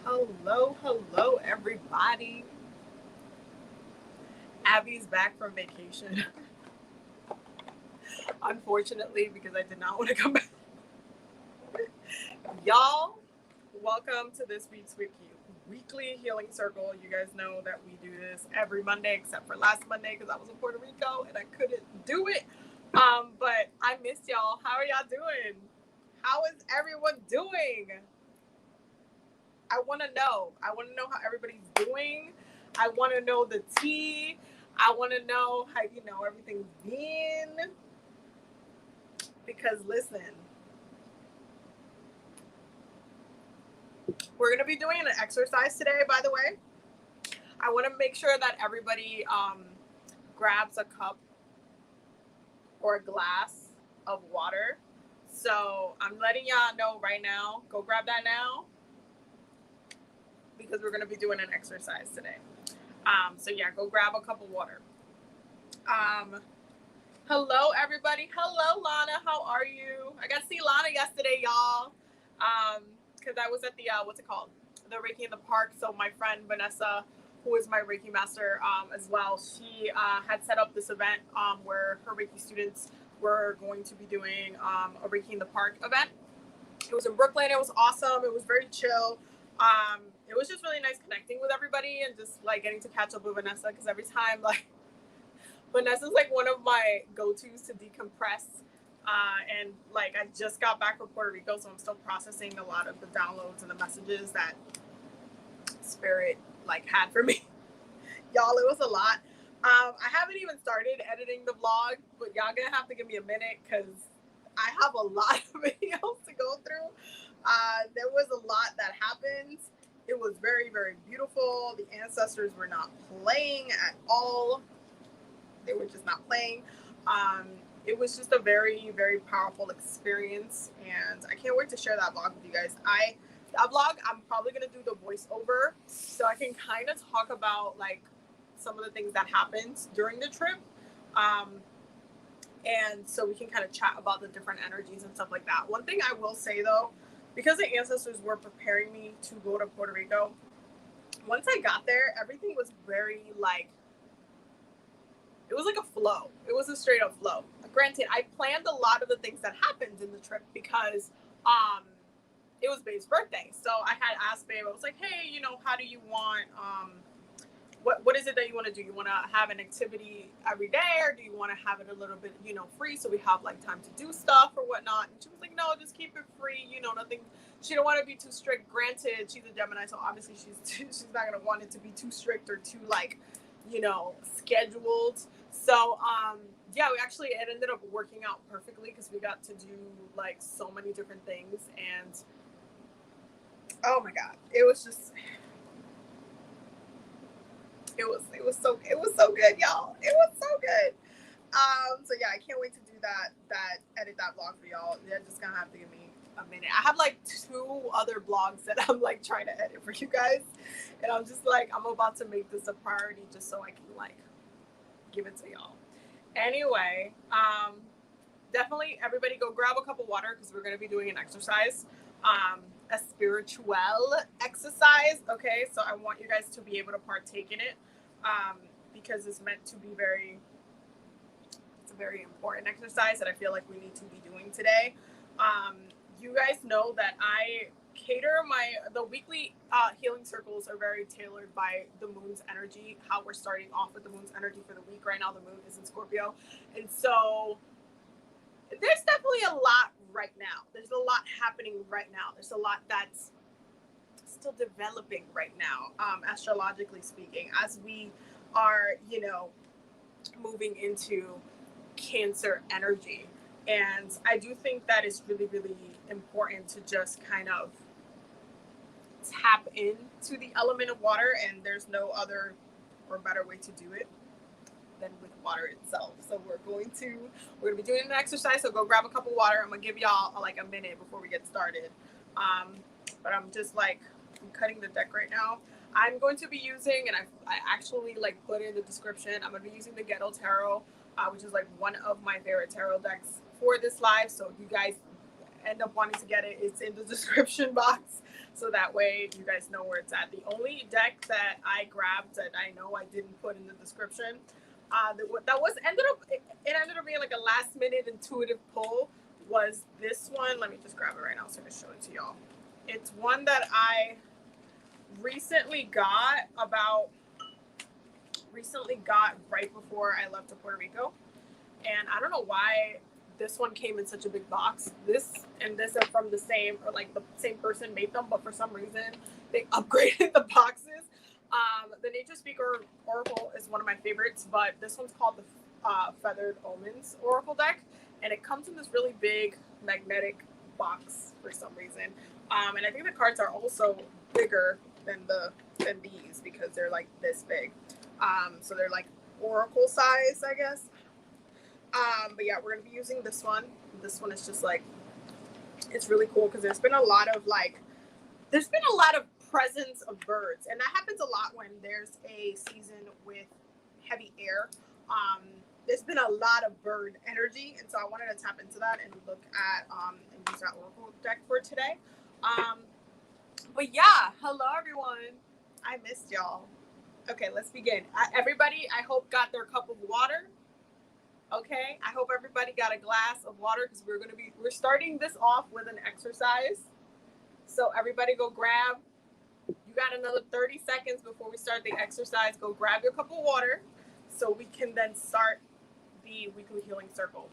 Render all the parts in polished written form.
Hello, everybody. Abby's back from vacation. Unfortunately, because I did not want to come back. Y'all, welcome to this week's weekly healing circle. You guys know that we do this every Monday, except for last Monday because I was in Puerto Rico and I couldn't do it. But I missed y'all. How are y'all doing? How is everyone doing? I want to know. I want to know how everybody's doing. I want to know the tea. I want to know how everything's been. Because listen, we're gonna be doing an exercise today. By the way, I want to make sure that everybody grabs a cup or a glass of water. So I'm letting y'all know right now. Go grab that now because we're gonna be doing an exercise today. So yeah, go grab a cup of water. Hello, everybody. Hello, Lana. How are you? I got to see Lana yesterday, y'all. Because I was at the, what's it called? The Reiki in the Park. So my friend Vanessa, who is my Reiki master as well, she had set up this event where her Reiki students were going to be doing a Reiki in the Park event. It was in Brooklyn. It was awesome. It was very chill. It was just really nice connecting with everybody and just like getting to catch up with Vanessa because every time like Vanessa's like one of my go-tos to decompress. And like I just got back from Puerto Rico, so I'm still processing a lot of the downloads and the messages that Spirit like had for me. Y'all, it was a lot. I haven't even started editing the vlog, but y'all gonna have to give me a minute because I have a lot of videos to go through. There was a lot that happened. It was very, very beautiful. The ancestors were not playing at all. They were just not playing. It was just a very, very powerful experience, and I can't wait to share that vlog with you guys. That vlog, I'm probably gonna do the voiceover, so I can kind of talk about like some of the things that happened during the trip, and so we can kind of chat about the different energies and stuff like that. One thing I will say though, because the ancestors were preparing me to go to Puerto Rico, once I got there, everything was very like. It was like a flow. It was a straight up flow. Granted, I planned a lot of the things that happened in the trip because it was Babe's birthday. So I had asked Babe, I was like, hey, how do you want, what is it that you want to do? You want to have an activity every day or do you want to have it a little bit, free so we have like time to do stuff or whatnot? And she was like, no, just keep it free. Nothing. She don't want to be too strict. Granted, she's a Gemini, so obviously she's not going to want it to be too strict or too like, scheduled. So, yeah, it ended up working out perfectly because we got to do like so many different things, and oh my god, it was so good, y'all. It was so good. So yeah, I can't wait to do edit that vlog for y'all. You're just gonna have to give me a minute. I have like 2 other vlogs that I'm like trying to edit for you guys, and I'm just like I'm about to make this a priority just so I can like give it to y'all. Anyway, definitely everybody go grab a cup of water because we're going to be doing an exercise, a spiritual exercise. Okay, so I want you guys to be able to partake in it because it's meant to be it's a very important exercise that I feel like we need to be doing today. You guys know that I cater the weekly healing circles are very tailored by the moon's energy, how we're starting off with the moon's energy for the week. Right now the moon is in Scorpio, and so there's definitely a lot right now. There's a lot happening right now. There's a lot that's still developing right now, astrologically speaking, as we are moving into Cancer energy. And I do think that it's really, really important to just kind of tap into the element of water, and there's no other or better way to do it than with water itself. So we're gonna be doing an exercise. So go grab a cup of water. I'm gonna give y'all like a minute before we get started. But I'm just like I'm cutting the deck right now. I'm going to be using, and I actually like put in the description. I'm gonna be using the Ghetto Tarot, which is like one of my favorite tarot decks for this live. So if you guys end up wanting to get it, it's in the description box. so that way you guys know where it's at. The only deck that I grabbed that I know I didn't put in the description, it ended up being like a last minute intuitive pull, was this one. Let me just grab it right now so I can show it to y'all. It's one that I recently got right before I left to Puerto Rico, and I don't know why this one came in such a big box. This and this are from the same person made them, but for some reason they upgraded the boxes. The Nature Speaker Oracle is one of my favorites, but this one's called the Feathered Omens Oracle deck, and it comes in this really big magnetic box for some reason. And I think the cards are also bigger than these because they're like this big. So they're like oracle size, I guess. But yeah, we're gonna be using this one. This one is just like, it's really cool because there's been a lot of presence of birds, and that happens a lot when there's a season with heavy air. There's been a lot of bird energy, and so I wanted to tap into that and look at and use that oracle deck for today. But yeah, hello everyone. I missed y'all. Okay, let's begin. Everybody, I hope got their cup of water. Okay, I hope everybody got a glass of water because we're starting this off with an exercise. So everybody go grab. You got another 30 seconds before we start the exercise. Go grab your cup of water so we can then start the weekly healing circle.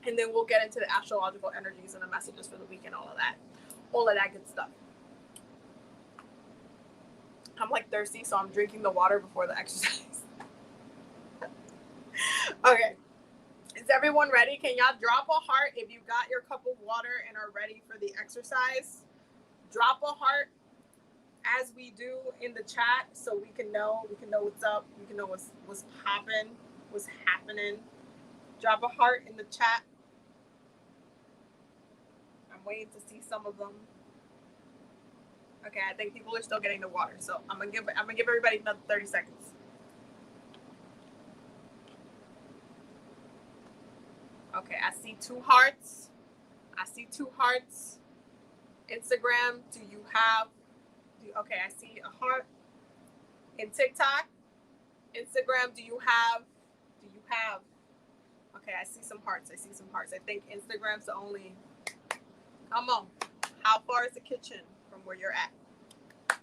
And then we'll get into the astrological energies and the messages for the week and all of that good stuff. I'm like thirsty, so I'm drinking the water before the exercise. Okay. Is everyone ready? Can y'all drop a heart if you got your cup of water and are ready for the exercise? Drop a heart as we do in the chat so we can know what's up. We can know what's popping, what's happening. Drop a heart in the chat. I'm waiting to see some of them. Okay, I think people are still getting the water, so I'm gonna give everybody another 30 seconds. Okay, I see two hearts. Instagram, okay, I see a heart. In TikTok, Instagram, do you have? Okay, I see some hearts. I think Instagram's the only. Come on. How far is the kitchen from where you're at?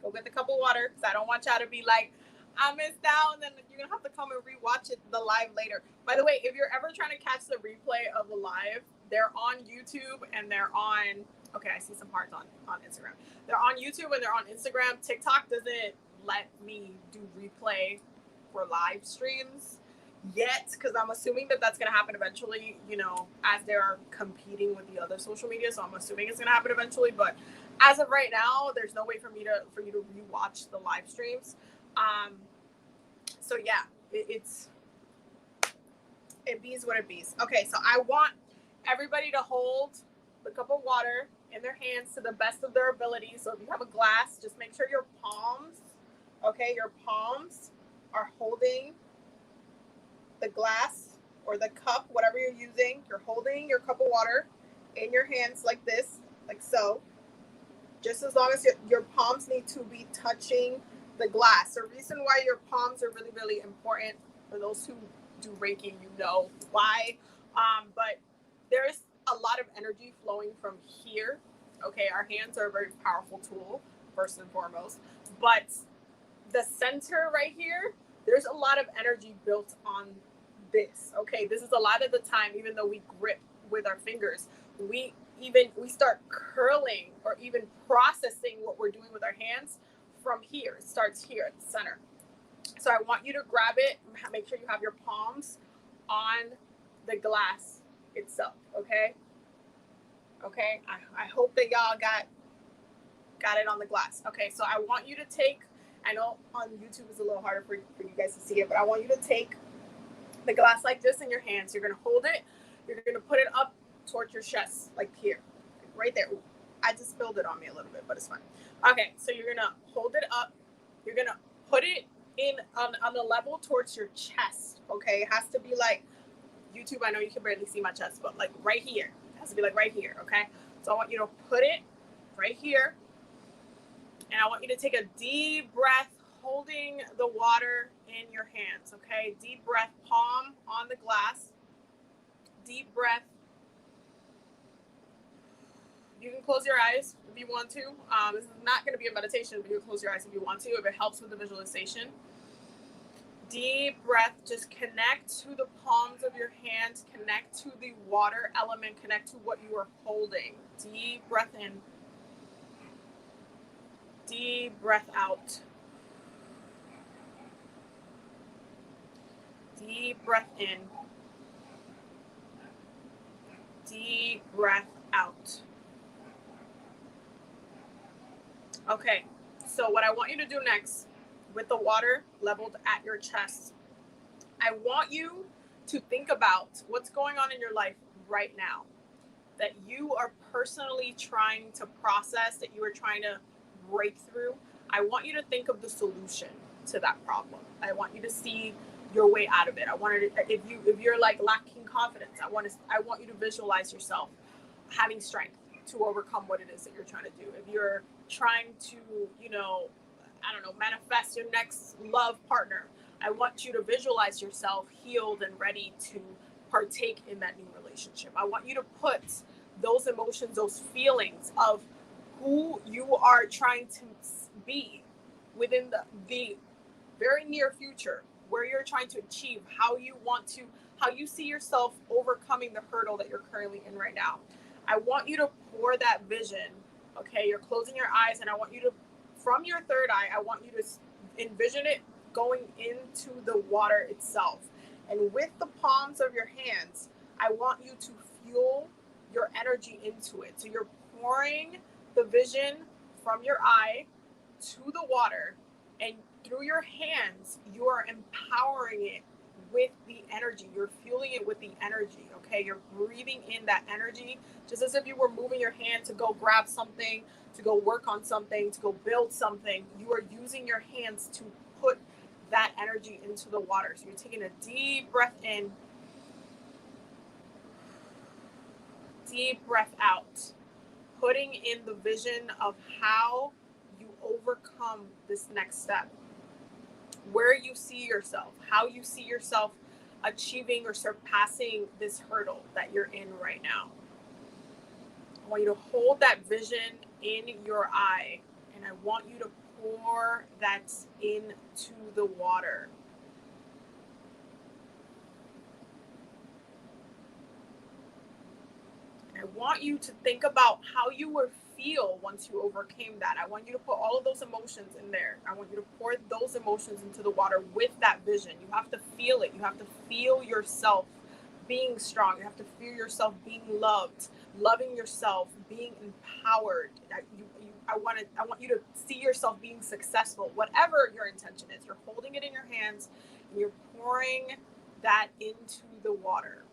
Go get the cup of water because I don't want y'all to be like, I missed out, and then you're gonna have to come and rewatch the live later. By the way, if you're ever trying to catch the replay of the live, they're on YouTube and they're on. Okay, I see some hearts on Instagram. They're on YouTube and they're on Instagram. TikTok doesn't let me do replay for live streams yet because I'm assuming that's going to happen eventually, as they're competing with the other social media. So I'm assuming it's going to happen eventually. But as of right now, there's no way for you to rewatch the live streams. So yeah, it bees what it bees. Okay, so I want everybody to hold the cup of water in their hands to the best of their ability. So if you have a glass, just make sure your palms are holding the glass or the cup, whatever you're using. You're holding your cup of water in your hands like this, like so. Just as long as your palms need to be touching the glass. The reason why your palms are really, really important, for those who do Reiki, why. But there's a lot of energy flowing from here. Okay, our hands are a very powerful tool, first and foremost. But the center right here, there's a lot of energy built on this. Okay, this is a lot of the time, even though we grip with our fingers, we start curling or even processing what we're doing with our hands from here. It starts here at the center. So I want you to grab it, make sure you have your palms on the glass itself, okay? Okay, I hope that y'all got it on the glass. Okay, so I want you to take, I know on YouTube it's a little harder for you guys to see it, but I want you to take the glass like this in your hands. You're gonna hold it, you're gonna put it up towards your chest, like here, right there. Ooh, I just spilled it on me a little bit, but it's fine. Okay, so you're gonna hold it up, you're gonna put it in on the level towards your chest, okay? It has to be like, YouTube, I know you can barely see my chest, but like right here. It has to be like right here, okay? So I want you to put it right here. And I want you to take a deep breath, holding the water in your hands, okay? Deep breath, palm on the glass. Deep breath. You can close your eyes if you want to. This is not going to be a meditation, but you can close your eyes if you want to, if it helps with the visualization. Deep breath. Just connect to the palms of your hands. Connect to the water element. Connect to what you are holding. Deep breath in. Deep breath out. Deep breath in. Deep breath out. Okay, so what I want you to do next, with the water leveled at your chest, I want you to think about what's going on in your life right now that you are personally trying to process, that you are trying to break through. I want you to think of the solution to that problem. I want you to see your way out of it. I wanted to, if you're like lacking confidence, I want you to visualize yourself having strength to overcome what it is that you're trying to do. If you're trying to, manifest your next love partner, I want you to visualize yourself healed and ready to partake in that new relationship. I want you to put those emotions, those feelings of who you are trying to be within the very near future, where you're trying to achieve, how you see yourself overcoming the hurdle that you're currently in right now. I want you to pour that vision. Okay, you're closing your eyes, and I want you to, from your third eye, I want you to envision it going into the water itself. And with the palms of your hands, I want you to fuel your energy into it. So you're pouring the vision from your eye to the water, and through your hands, you are empowering it with the energy. You're fueling it with the energy, okay? You're breathing in that energy, just as if you were moving your hand to go grab something, to go work on something, to go build something. You are using your hands to put that energy into the water. So you're taking a deep breath in, deep breath out, putting in the vision of how you overcome this next step, where you see yourself, how you see yourself achieving or surpassing this hurdle that you're in right now. I want you to hold that vision in your eye, and I want you to pour that into the water. I want you to think about how you would feel once you overcame that. I want you to put all of those emotions in there. I want you to pour those emotions into the water with that vision. You have to feel it. You have to feel yourself being strong. You have to feel yourself being loved, loving yourself, being empowered. I want you to see yourself being successful, whatever your intention is. You're holding it in your hands and you're pouring that into the water.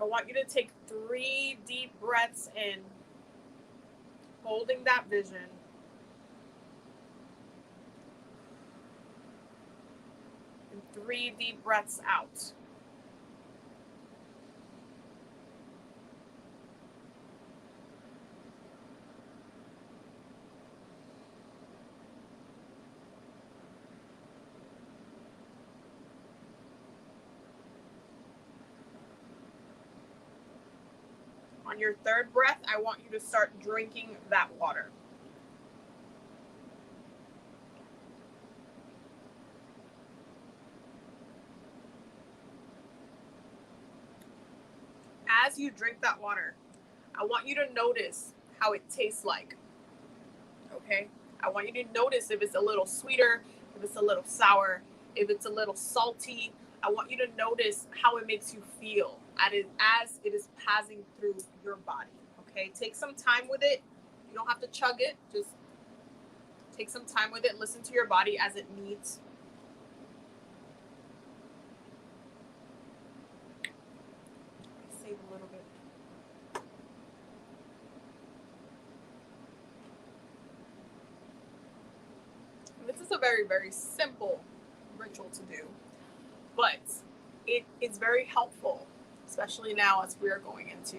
I want you to take 3 deep breaths in, holding that vision. And 3 deep breaths out. On your third breath, I want you to start drinking that water. As you drink that water, I want you to notice how it tastes like. Okay? I want you to notice if it's a little sweeter, if it's a little sour, if it's a little salty. I want you to notice how it makes you feel as it is passing through your body. Okay? Take some time with it. You don't have to chug it. Just take some time with it. Listen to your body as it needs. Save a little bit. This is a very, very simple ritual to do, but it is very helpful, especially now as we are going into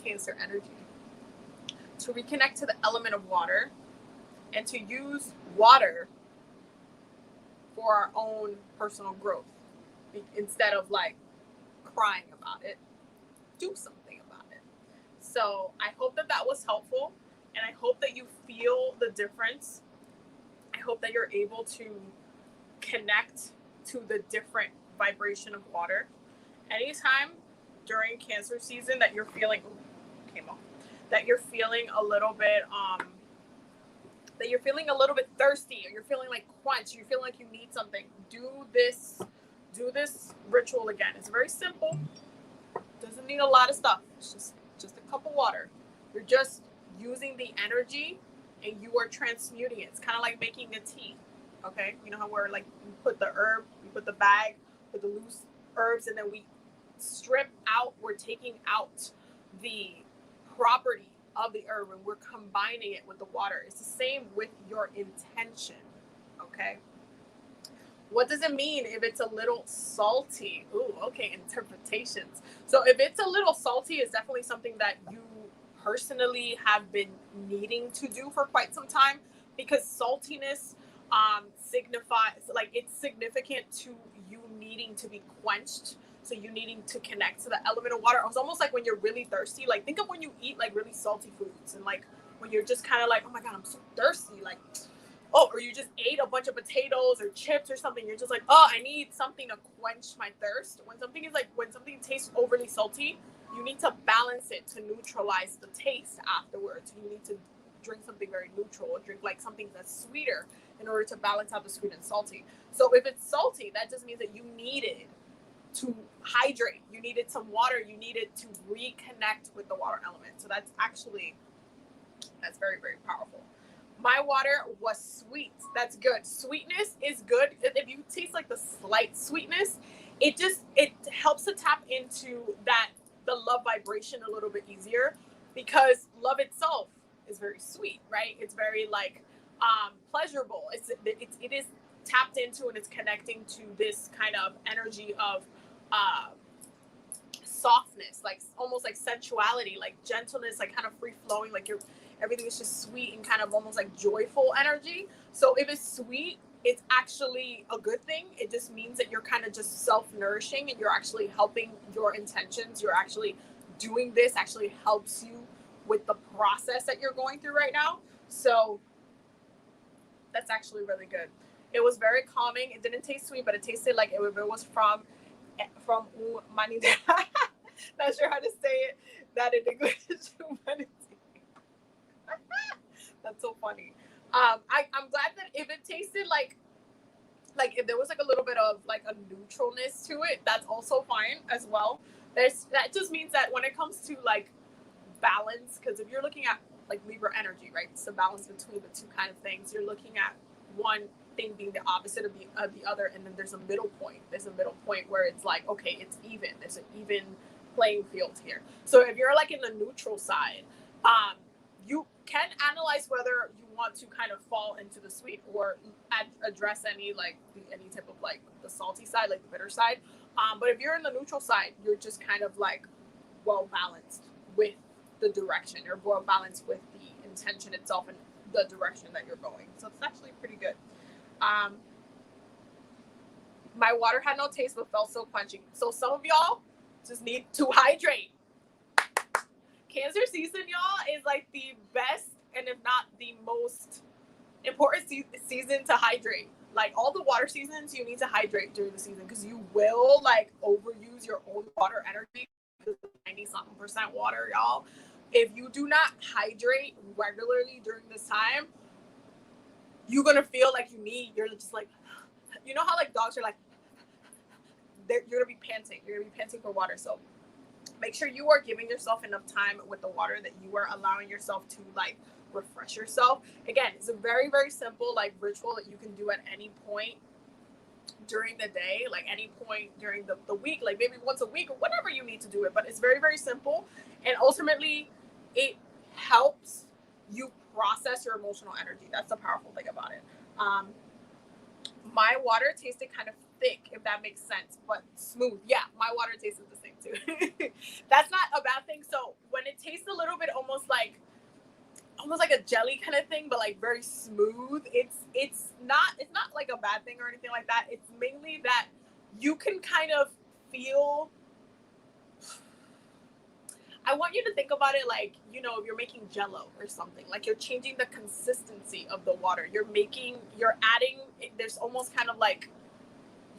Cancer energy, to reconnect to the element of water and to use water for our own personal growth. Instead of like crying about it, do something about it. So I hope that that was helpful, and I hope that you feel the difference. I hope that you're able to connect to the different vibration of water. Anytime during Cancer season that you're feeling, that you're feeling a little bit, that you're feeling a little bit thirsty, or you're feeling like quenched, you're feeling like you need something, do this ritual again. It's very simple. Doesn't need a lot of stuff. It's just a cup of water. You're just using the energy and you are transmuting it. It's kind of like making a tea. Okay, you know how we're like, we put the herb, we put the bag, put the loose herbs, and then we strip out, we're taking out the property of the herb and we're combining it with the water. It's the same with your intention. Okay, what does it mean if it's a little salty? Ooh, okay, interpretations. So if it's a little salty, it's definitely something that you personally have been needing to do for quite some time, because saltiness signifies, like, it's significant to you needing to be quenched. So you needing to connect to the element of water. It's almost like when you're really thirsty. Like, think of when you eat like really salty foods, and like when you're just kind of like, oh my God, I'm so thirsty. Like, oh, or you just ate a bunch of potatoes or chips or something. You're just like, oh, I need something to quench my thirst. When something tastes overly salty, you need to balance it to neutralize the taste afterwards. You need to drink something very neutral, or drink like something that's sweeter in order to balance out the sweet and salty. So if it's salty, that just means that you needed to hydrate. You needed some water. You needed to reconnect with the water element. So that's very, very powerful. My water was sweet. That's good. Sweetness is good. If you taste like the slight sweetness, it helps to tap into the love vibration a little bit easier, because love itself is very sweet, right? It's very like pleasurable. It is tapped into, and it's connecting to this kind of energy of softness, like almost like sensuality, like gentleness, like kind of free flowing, like everything is just sweet and kind of almost like joyful energy. So if it's sweet, it's actually a good thing. It just means that you're kind of just self-nourishing, and you're actually helping your intentions. You're actually doing this actually helps you with the process that you're going through right now. So that's actually really good. It was very calming. It didn't taste sweet, but it tasted like it was from humanidad. Not sure how to say it that in English. Humanity. That's so funny. I'm glad that if it tasted like if there was like a little bit of like a neutralness to it, that's also fine as well. That just means that when it comes to like balance, because if you're looking at like Libra energy, right, it's the balance between the two kind of things. You're looking at one thing being the opposite of the other, and then there's a middle point. There's a middle point where it's like, okay, it's even. There's an even playing field here. So if you're like in the neutral side, you can analyze whether you want to kind of fall into the sweet or address any type of like the salty side, like the bitter side. But if you're in the neutral side, you're just kind of like well balanced with the direction. You're well balanced with the intention itself and the direction that you're going. So it's actually pretty good. My water had no taste but felt so quenching. So some of y'all just need to hydrate. Cancer season, y'all, is like the best, and if not the most important season to hydrate. Like all the water seasons, you need to hydrate during the season, because you will like overuse your own water energy. 90-something% water, y'all. If you do not hydrate regularly during this time, you're gonna feel like you're just like, you know how like dogs are like, you're gonna be panting. You're gonna be panting for water. So make sure you are giving yourself enough time with the water, that you are allowing yourself to like refresh yourself. Again, it's a very, very simple like ritual that you can do at any point during the day, like any point during the week, like maybe once a week or whatever you need to do it. But it's very, very simple, and ultimately it helps you process your emotional energy. That's the powerful thing about it. my water tasted kind of thick, if that makes sense, but smooth. Yeah, my water tasted the same too. That's not a bad thing. So when it tastes a little bit almost like a jelly kind of thing, but like very smooth, it's not like a bad thing or anything like that. It's mainly that you can kind of feel, I want you to think about it like, you know, if you're making jello or something, like you're changing the consistency of the water. You're adding, there's almost kind of like,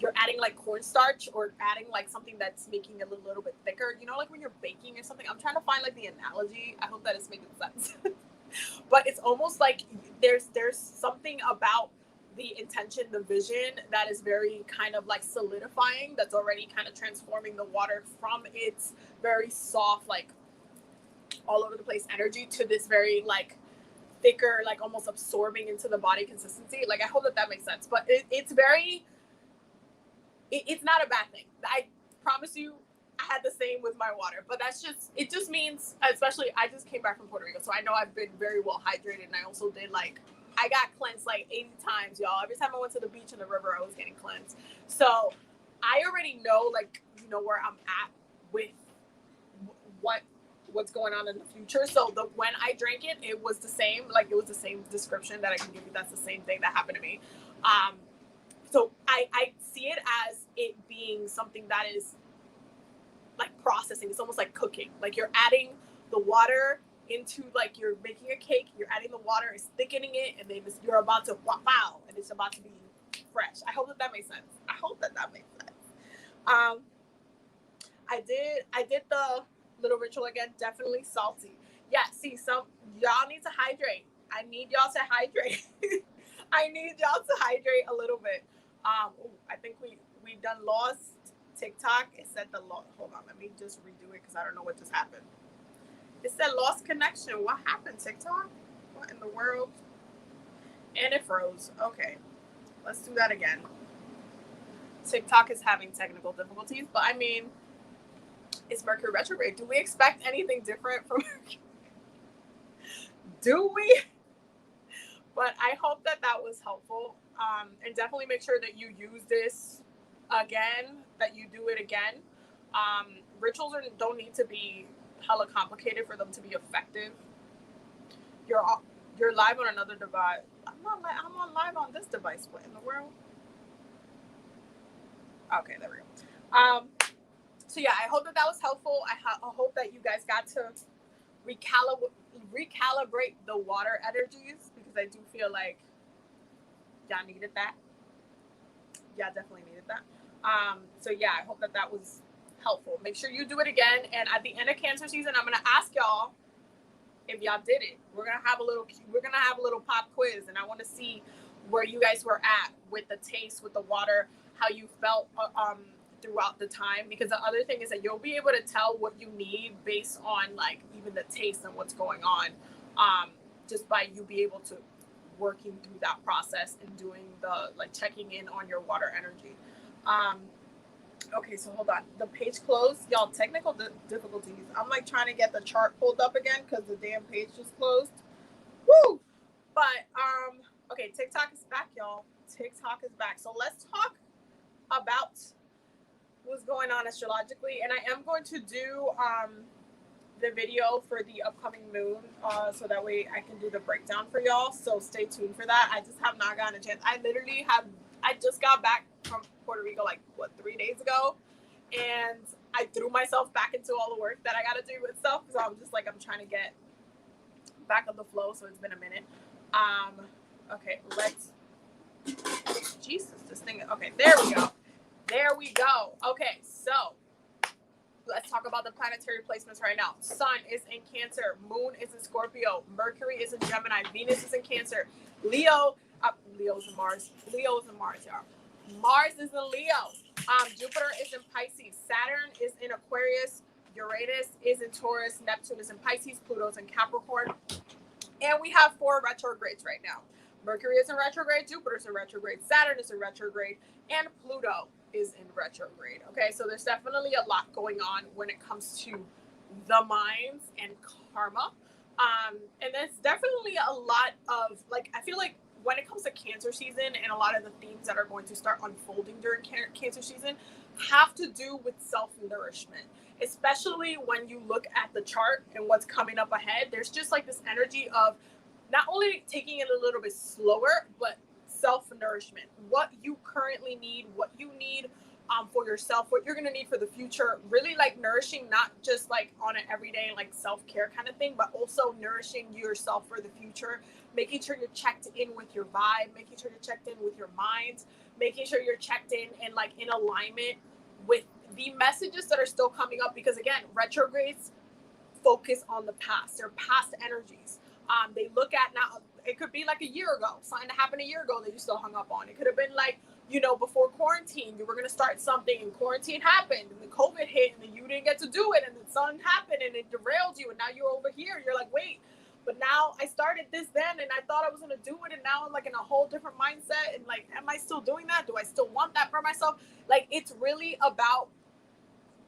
you're adding like cornstarch or adding like something that's making it a little bit thicker. You know, like when you're baking or something. I'm trying to find like the analogy. I hope that it's making sense. But it's almost like there's something about the intention, the vision that is very kind of like solidifying, that's already kind of transforming the water from its very soft, like all over the place energy to this very like thicker, like almost absorbing into the body consistency. Like I hope that makes sense. But it's not a bad thing. I promise you, I had the same with my water, but it just means, especially I just came back from Puerto Rico, so I know I've been very well hydrated, and I also did I got cleansed like 80 times, y'all. Every time I went to the beach and the river, I was getting cleansed. So I already know, like, you know, where I'm at with what's going on in the future. So when I drank it, it was the same. Like, it was the same description that I can give you. That's the same thing that happened to me. So I see it as it being something that is like processing. It's almost like cooking. Like you're adding the water into, like, you're making a cake, you're adding the water, it's thickening it, and then you're about to wow, and it's about to be fresh. I hope that makes sense. I did the little ritual again. Definitely salty. Yeah, see, some y'all need to hydrate. I need y'all to hydrate. I need y'all to hydrate a little bit. I think we done lost TikTok. It said hold on, let me just redo it because I don't know what just happened. It said lost connection. What happened, TikTok? What in the world? And it froze. Okay, let's do that again. TikTok is having technical difficulties, but I mean, it's Mercury retrograde. Do we expect anything different from Mercury? Do we? But I hope that was helpful. And definitely make sure that you use this again, that you do it again. Rituals don't need to be hella complicated for them to be effective. You're live on another device. I'm on live on this device. What in the world? Okay, there we go. So yeah, I hope that was helpful. I hope that you guys got to recalibrate the water energies, because I do feel like y'all needed that. Yeah, definitely needed that. So yeah, I hope that was helpful. Make sure you do it again. And at the end of Cancer season, I'm gonna ask y'all if y'all did it. We're gonna have a little pop quiz, and I want to see where you guys were at with the taste, with the water, how you felt throughout the time. Because the other thing is that you'll be able to tell what you need based on like even the taste and what's going on, just by you be able to working through that process and doing the like checking in on your water energy. Okay, so hold on. The page closed. Y'all, technical difficulties. I'm like trying to get the chart pulled up again because the damn page just closed. Woo! But okay, TikTok is back, y'all. TikTok is back. So let's talk about what's going on astrologically, and I am going to do the video for the upcoming moon, so that way I can do the breakdown for y'all. So stay tuned for that. I just have not gotten a chance. I just got back from Puerto Rico like 3 days ago, and I threw myself back into all the work that I got to do with stuff. So I'm just like, I'm trying to get back on the flow. So it's been a minute. Okay, Jesus, this thing. Okay, there we go. Okay, so let's talk about the planetary placements right now. Sun is in Cancer. Moon is in Scorpio. Mercury is in Gemini. Venus is in Cancer. Leo's in Mars. Y'all. Mars is in Leo. Jupiter is in Pisces. Saturn is in Aquarius. Uranus is in Taurus. Neptune is in Pisces. Pluto's in Capricorn. And we have 4 retrogrades right now. Mercury is in retrograde. Jupiter is in retrograde. Saturn is in retrograde. And Pluto is in retrograde. Okay, so there's definitely a lot going on when it comes to the minds and karma. And there's definitely a lot of, like, I feel like when it comes to Cancer season, and a lot of the themes that are going to start unfolding during Cancer season have to do with self-nourishment, especially when you look at the chart and what's coming up ahead. There's just like this energy of not only taking it a little bit slower, but self-nourishment, what you currently need, what you need for yourself, what you're going to need for the future, really like nourishing, not just like on an everyday like self-care kind of thing, but also nourishing yourself for the future, making sure you're checked in with your vibe, making sure you're checked in with your mind, making sure you're checked in and like in alignment with the messages that are still coming up, because again, retrogrades focus on the past. They're past energies. They look at now, it could be like a year ago, something that happened a year ago that you still hung up on. It could have been like, you know, before quarantine, you were going to start something and quarantine happened and the COVID hit and then you didn't get to do it and then something happened and it derailed you and now you're over here. You're like, wait, but now I started this then and I thought I was going to do it and now I'm like in a whole different mindset and like, am I still doing that? Do I still want that for myself? Like, it's really about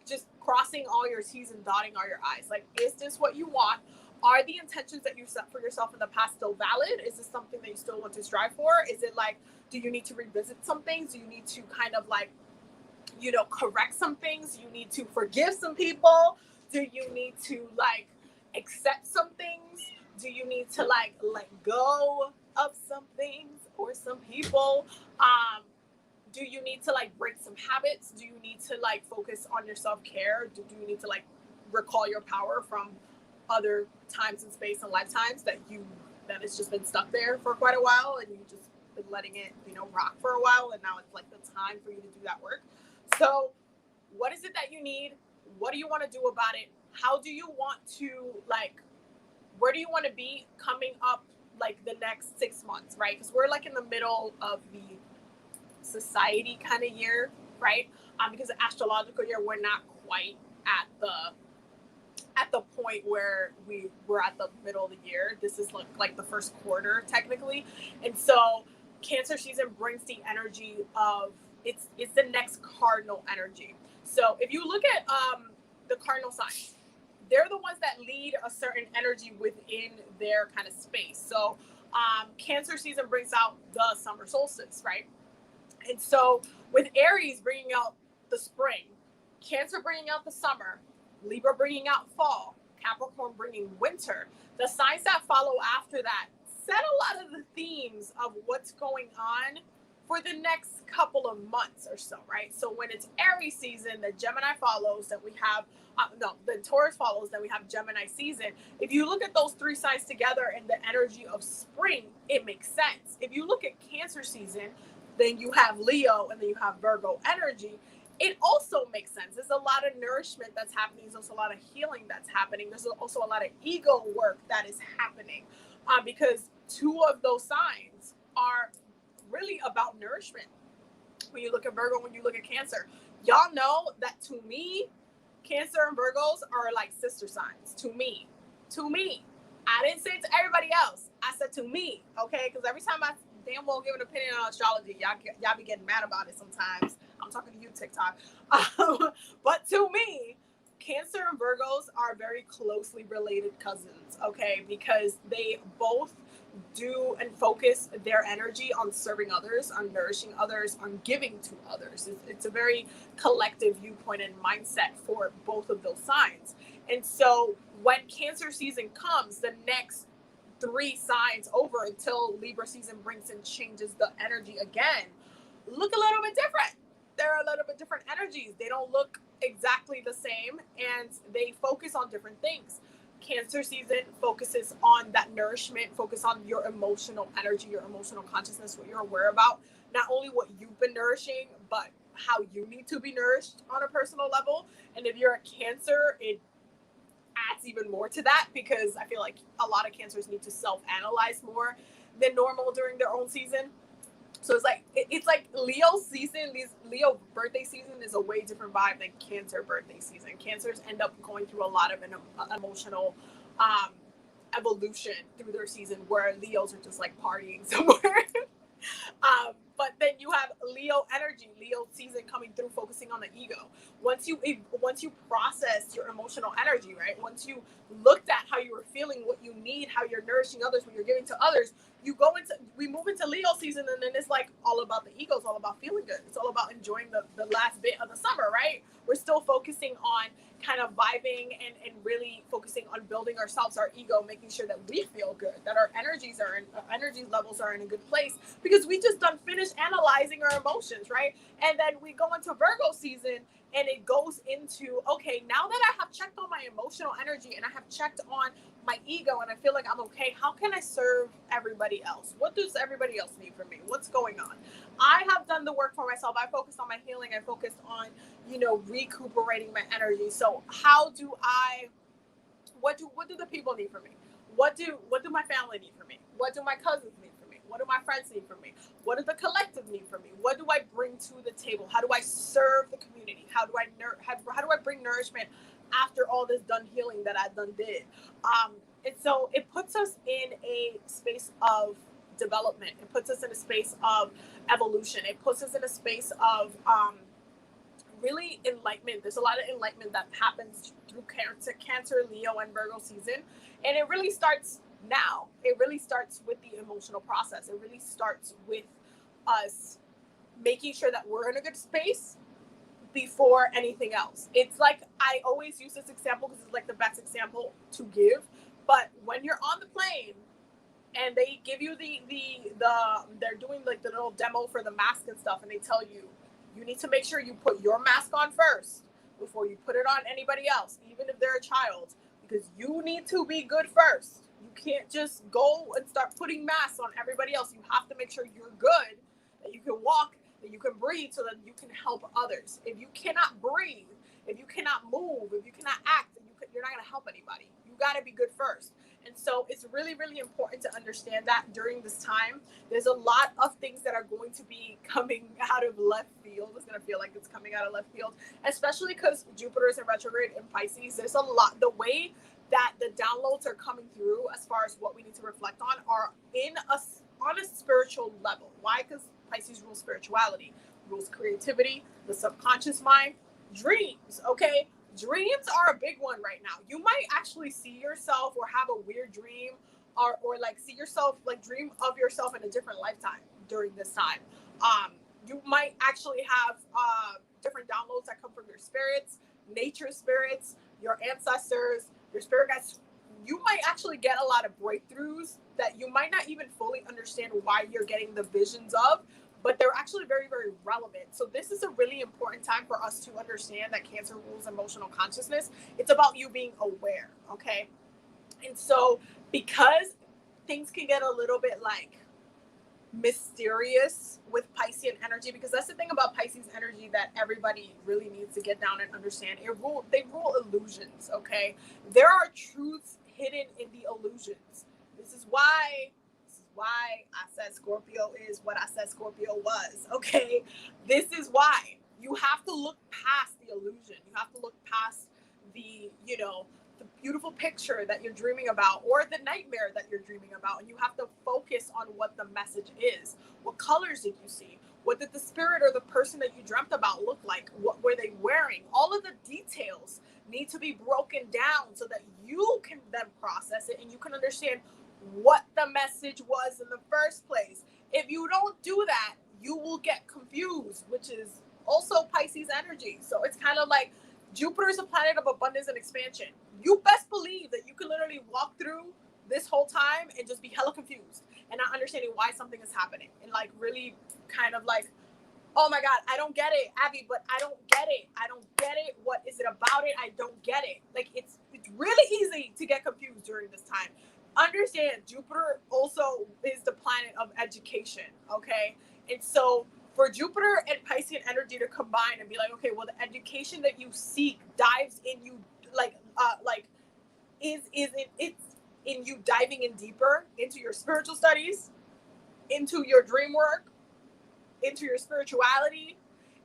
just crossing all your T's and dotting all your I's. Like, is this what you want? Are the intentions that you set for yourself in the past still valid? Is this something that you still want to strive for? Is it like, do you need to revisit some things? Do you need to kind of like, you know, correct some things? Do you need to forgive some people? Do you need to like accept some things? Do you need to like let go of some things or some people? Do you need to like break some habits? Do you need to like focus on your self-care? Do you need to like recall your power from other times and space and lifetimes that it's just been stuck there for quite a while and you just been letting it, you know, rock for a while, and now it's like the time for you to do that work. So what is it that you need? What do you want to do about it? How do you want to like, where do you want to be coming up like the next 6 months, right? Because we're like in the middle of the society kind of year, right? Because the astrological year, we're not quite at the point where we're at the middle of the year. This is like the first quarter technically, and so Cancer season brings the energy of it's the next cardinal energy. So if you look at the cardinal signs, they're the ones that lead a certain energy within their kind of space. So Cancer season brings out the summer solstice, right? And so with Aries bringing out the spring, Cancer bringing out the summer, Libra bringing out fall, Capricorn bringing winter, the signs that follow after that set a lot of the themes of what's going on for the next couple of months or so, right? So when it's Aries season, the Gemini follows, that we have, the Taurus follows, then we have Gemini season. If you look at those three signs together and the energy of spring, it makes sense. If you look at Cancer season, then you have Leo and then you have Virgo energy. It also makes sense. There's a lot of nourishment that's happening. There's also a lot of healing that's happening. There's also a lot of ego work that is happening because two of those signs are really about nourishment. When you look at Virgo, when you look at Cancer, y'all know that to me, Cancer and Virgos are like sister signs. To me. I didn't say it to everybody else. I said to me, okay? Because every time I damn well give an opinion on astrology, y'all be getting mad about it sometimes. I'm talking to you, TikTok. But to me, Cancer and Virgos are very closely related cousins, okay? Because they both do and focus their energy on serving others, on nourishing others, on giving to others. It's a very collective viewpoint and mindset for both of those signs. And so when Cancer season comes, the next 3 signs over until Libra season brings and changes the energy again, look a little bit different. They're a little bit different energies. They don't look exactly the same and they focus on different things. Cancer season focuses on that nourishment, focus on your emotional energy, your emotional consciousness, what you're aware about, not only what you've been nourishing, but how you need to be nourished on a personal level. And if you're a Cancer, it adds even more to that because I feel like a lot of Cancers need to self-analyze more than normal during their own season. So it's like Leo season, Leo birthday season is a way different vibe than Cancer birthday season. Cancers end up going through a lot of an emotional evolution through their season, where Leos are just like partying somewhere. But then you have Leo energy, Leo season coming through, focusing on the ego. Once you process your emotional energy, right? Once you looked at how you were feeling, what you need, how you're nourishing others, what you're giving to others, we move into Leo season, and then it's like all about the ego. It's all about feeling good. It's all about enjoying the last bit of the summer, right? We're still focusing on kind of vibing and really focusing on building ourselves, our ego, making sure that we feel good, that our energy levels are in a good place, because we just done finished analyzing our emotions, right? And then we go into Virgo season, and it goes into, okay, now that I have checked on my emotional energy and I have checked on my ego and I feel like I'm okay, how can I serve everybody else? What does everybody else need from me? What's going on? I have done the work for myself. I focused on my healing. I focused on, recuperating my energy. So what do the people need from me? What do my family need from me? What do my cousins need from me? What do my friends need from me? What do the collective need from me? What do I bring to the table? How do I serve the community? How do I bring nourishment after all this done healing that I done did? And so it puts us in a space of development. It puts us in a space of evolution. It puts us in a space of really enlightenment. There's a lot of enlightenment that happens through Cancer, Leo, and Virgo season. And it really starts now. It really starts with the emotional process. It really starts with us making sure that we're in a good space before anything else. It's like, I always use this example because it's like the best example to give. But when you're on the plane and they give you they're doing like the little demo for the mask and stuff, and they tell you, you need to make sure you put your mask on first before you put it on anybody else, even if they're a child, because you need to be good first. You can't just go and start putting masks on everybody else. You have to make sure you're good, that you can walk, that you can breathe, so that you can help others. If you cannot breathe, if you cannot move, if you cannot act, you're not going to help anybody. You got to be good first. And so it's really, really important to understand that during this time. There's a lot of things that are going to be coming out of left field. It's going to feel like it's coming out of left field, especially because Jupiter is in retrograde in Pisces. There's a lot, the way that the downloads are coming through as far as what we need to reflect on are on a spiritual level. Why? Because Pisces rules spirituality, rules creativity, the subconscious mind, dreams, okay? Dreams are a big one right now. You might actually see yourself or have a weird dream or like see yourself, like dream of yourself in a different lifetime during this time. You might actually have different downloads that come from your spirits, nature spirits, your ancestors, your spirit guides. You might actually get a lot of breakthroughs that you might not even fully understand why you're getting the visions of, but they're actually very, very relevant. So this is a really important time for us to understand that Cancer rules emotional consciousness. It's about you being aware, okay? And so because things can get a little bit like mysterious with Piscean energy, because that's the thing about Pisces energy that everybody really needs to get down and understand. They rule illusions, okay? There are truths hidden in the illusions. This is why I said Scorpio is what I said Scorpio was, okay? This is why. You have to look past the illusion. You have to look past the beautiful picture that you're dreaming about or the nightmare that you're dreaming about. And you have to focus on what the message is. What colors did you see? What did the spirit or the person that you dreamt about look like? What were they wearing? All of the details need to be broken down so that you can then process it and you can understand what the message was in the first place. If you don't do that, you will get confused, which is also Pisces energy. So it's kind of like Jupiter is a planet of abundance and expansion. You best believe that you can literally walk through this whole time and just be hella confused and not understanding why something is happening, and like really kind of like, oh my God, I don't get it, Abby, but I don't get it. I don't get it. What is it about it? I don't get it. Like it's really easy to get confused during this time. Understand, Jupiter also is the planet of education, okay? And so for Jupiter and Piscean energy to combine and be like, okay, well, the education that you seek dives in you, it's in you diving in deeper into your spiritual studies, into your dream work, into your spirituality,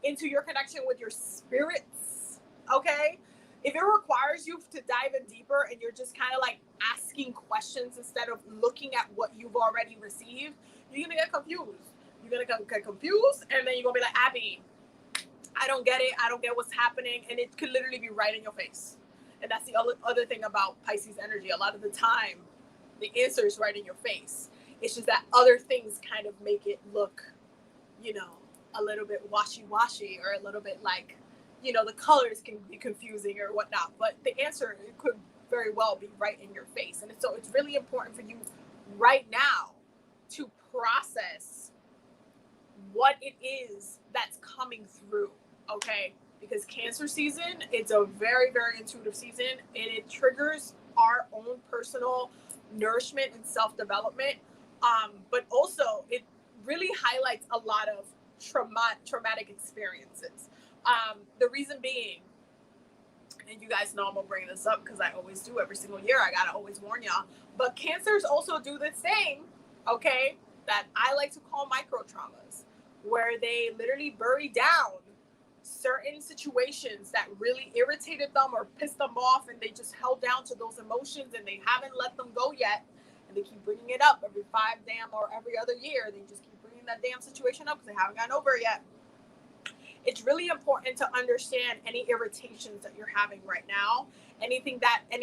into your connection with your spirits, okay? If it requires you to dive in deeper and you're just kind of like asking questions instead of looking at what you've already received, you're going to get confused. You're gonna get confused, and then you're gonna be like, Abby, I don't get it. I don't get what's happening, and it could literally be right in your face. And that's the other thing about Pisces energy. A lot of the time, the answer is right in your face. It's just that other things kind of make it look, you know, a little bit washy-washy, or a little bit like, you know, the colors can be confusing or whatnot. But the answer, it could very well be right in your face. And so it's really important for you right now to process what it is that's coming through, okay? Because Cancer season, it's a very, very intuitive season, and it triggers our own personal nourishment and self-development. But also, it really highlights a lot of traumatic experiences. The reason being, and you guys know I'm gonna bring this up because I always do every single year. I gotta always warn y'all. But Cancers also do this thing, okay, that I like to call micro traumas, where they literally bury down certain situations that really irritated them or pissed them off, and they just held down to those emotions, and they haven't let them go yet, and they keep bringing it up every every other year. They just keep bringing that damn situation up because they haven't gotten over it yet. It's really important to understand any irritations that you're having right now, any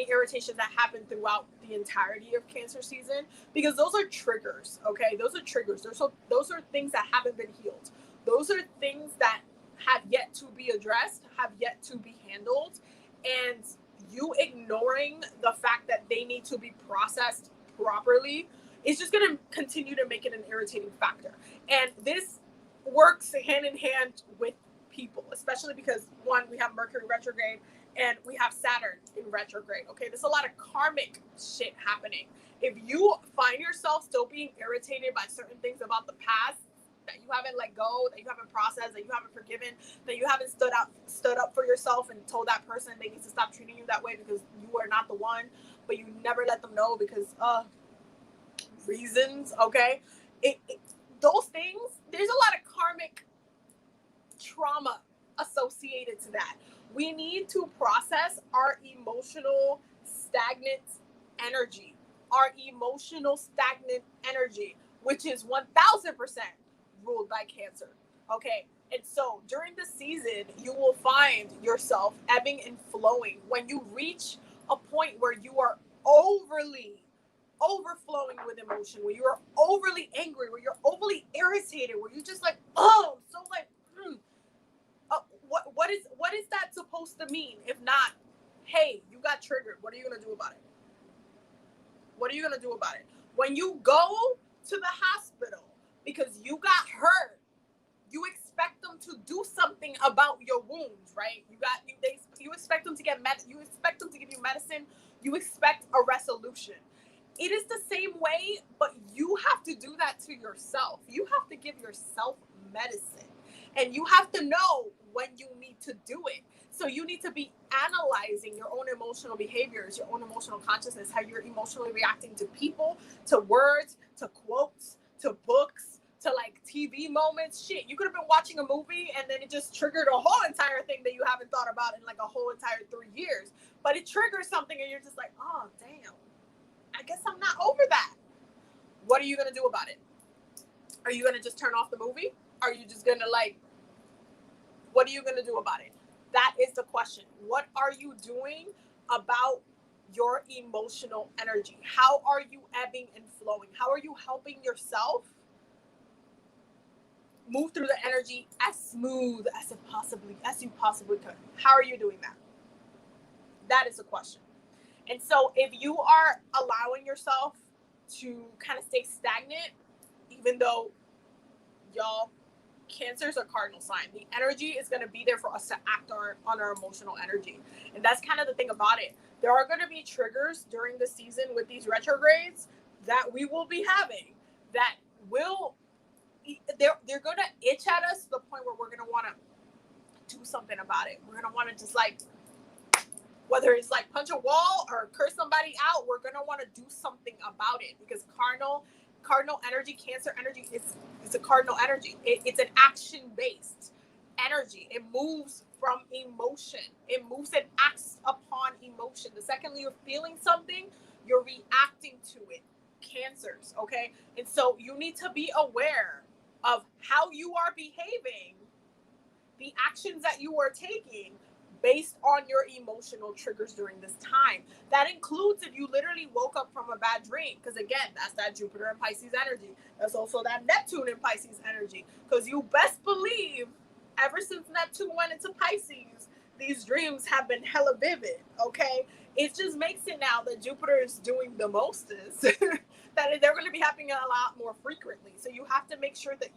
irritations that happen throughout the entirety of Cancer season, because those are triggers, okay? Those are triggers. Those are things that haven't been healed. Those are things that have yet to be addressed, have yet to be handled, and you ignoring the fact that they need to be processed properly is just going to continue to make it an irritating factor. And this works hand in hand with people, especially because, one, we have Mercury retrograde and we have Saturn in retrograde. Okay, there's a lot of karmic shit happening. If you find yourself still being irritated by certain things about the past that you haven't let go, that you haven't processed, that you haven't forgiven, that you haven't stood up for yourself and told that person they need to stop treating you that way because you are not the one, but you never let them know because reasons, okay? Those things, there's a lot of karmic trauma associated to that. We need to process our emotional stagnant energy, which is 1000% ruled by Cancer. Okay. And so during the season, you will find yourself ebbing and flowing when you reach a point where you are overflowing with emotion, where you are overly angry, where you're overly irritated, where you're just like, oh, so like, what is that supposed to mean? If not, hey, you got triggered. What are you gonna do about it? What are you gonna do about it? When you go to the hospital because you got hurt, you expect them to do something about your wounds, right? You expect them to you expect them to give you medicine. You expect a resolution. It is the same way, but you have to do that to yourself. You have to give yourself medicine, and you have to know when you need to do it. So you need to be analyzing your own emotional behaviors, your own emotional consciousness, how you're emotionally reacting to people, to words, to quotes, to books, to like TV moments. Shit, you could have been watching a movie and then it just triggered a whole entire thing that you haven't thought about in like a whole entire 3 years. But it triggers something and you're just like, oh, damn, I guess I'm not over that. What are you going to do about it? Are you going to just turn off the movie? Are you just going to what are you going to do about it? That is the question. What are you doing about your emotional energy? How are you ebbing and flowing? How are you helping yourself move through the energy as smooth as you possibly could? How are you doing that? That is the question. And so if you are allowing yourself to kind of stay stagnant, even though y'all, Cancer's a cardinal sign, the energy is going to be there for us to act on our emotional energy. And that's kind of the thing about it. There are going to be triggers during the season with these retrogrades that we will be having that they're going to itch at us to the point where we're going to want to do something about it. We're going to want to just whether it's punch a wall or curse somebody out, we're going to want to do something about it, because cardinal energy, Cancer energy, it's a cardinal energy. It's an action-based energy. It moves from emotion. It moves and acts upon emotion. The second you're feeling something, you're reacting to it. Cancers, okay? And so you need to be aware of how you are behaving, the actions that you are taking based on your emotional triggers during this time. That includes if you literally woke up from a bad dream, because again, that's that Jupiter and Pisces energy. That's also that Neptune and Pisces energy, because you best believe ever since Neptune went into Pisces, these dreams have been hella vivid, okay? It just makes it now that Jupiter is doing the mostest that they're going to be happening a lot more frequently. So you have to make sure that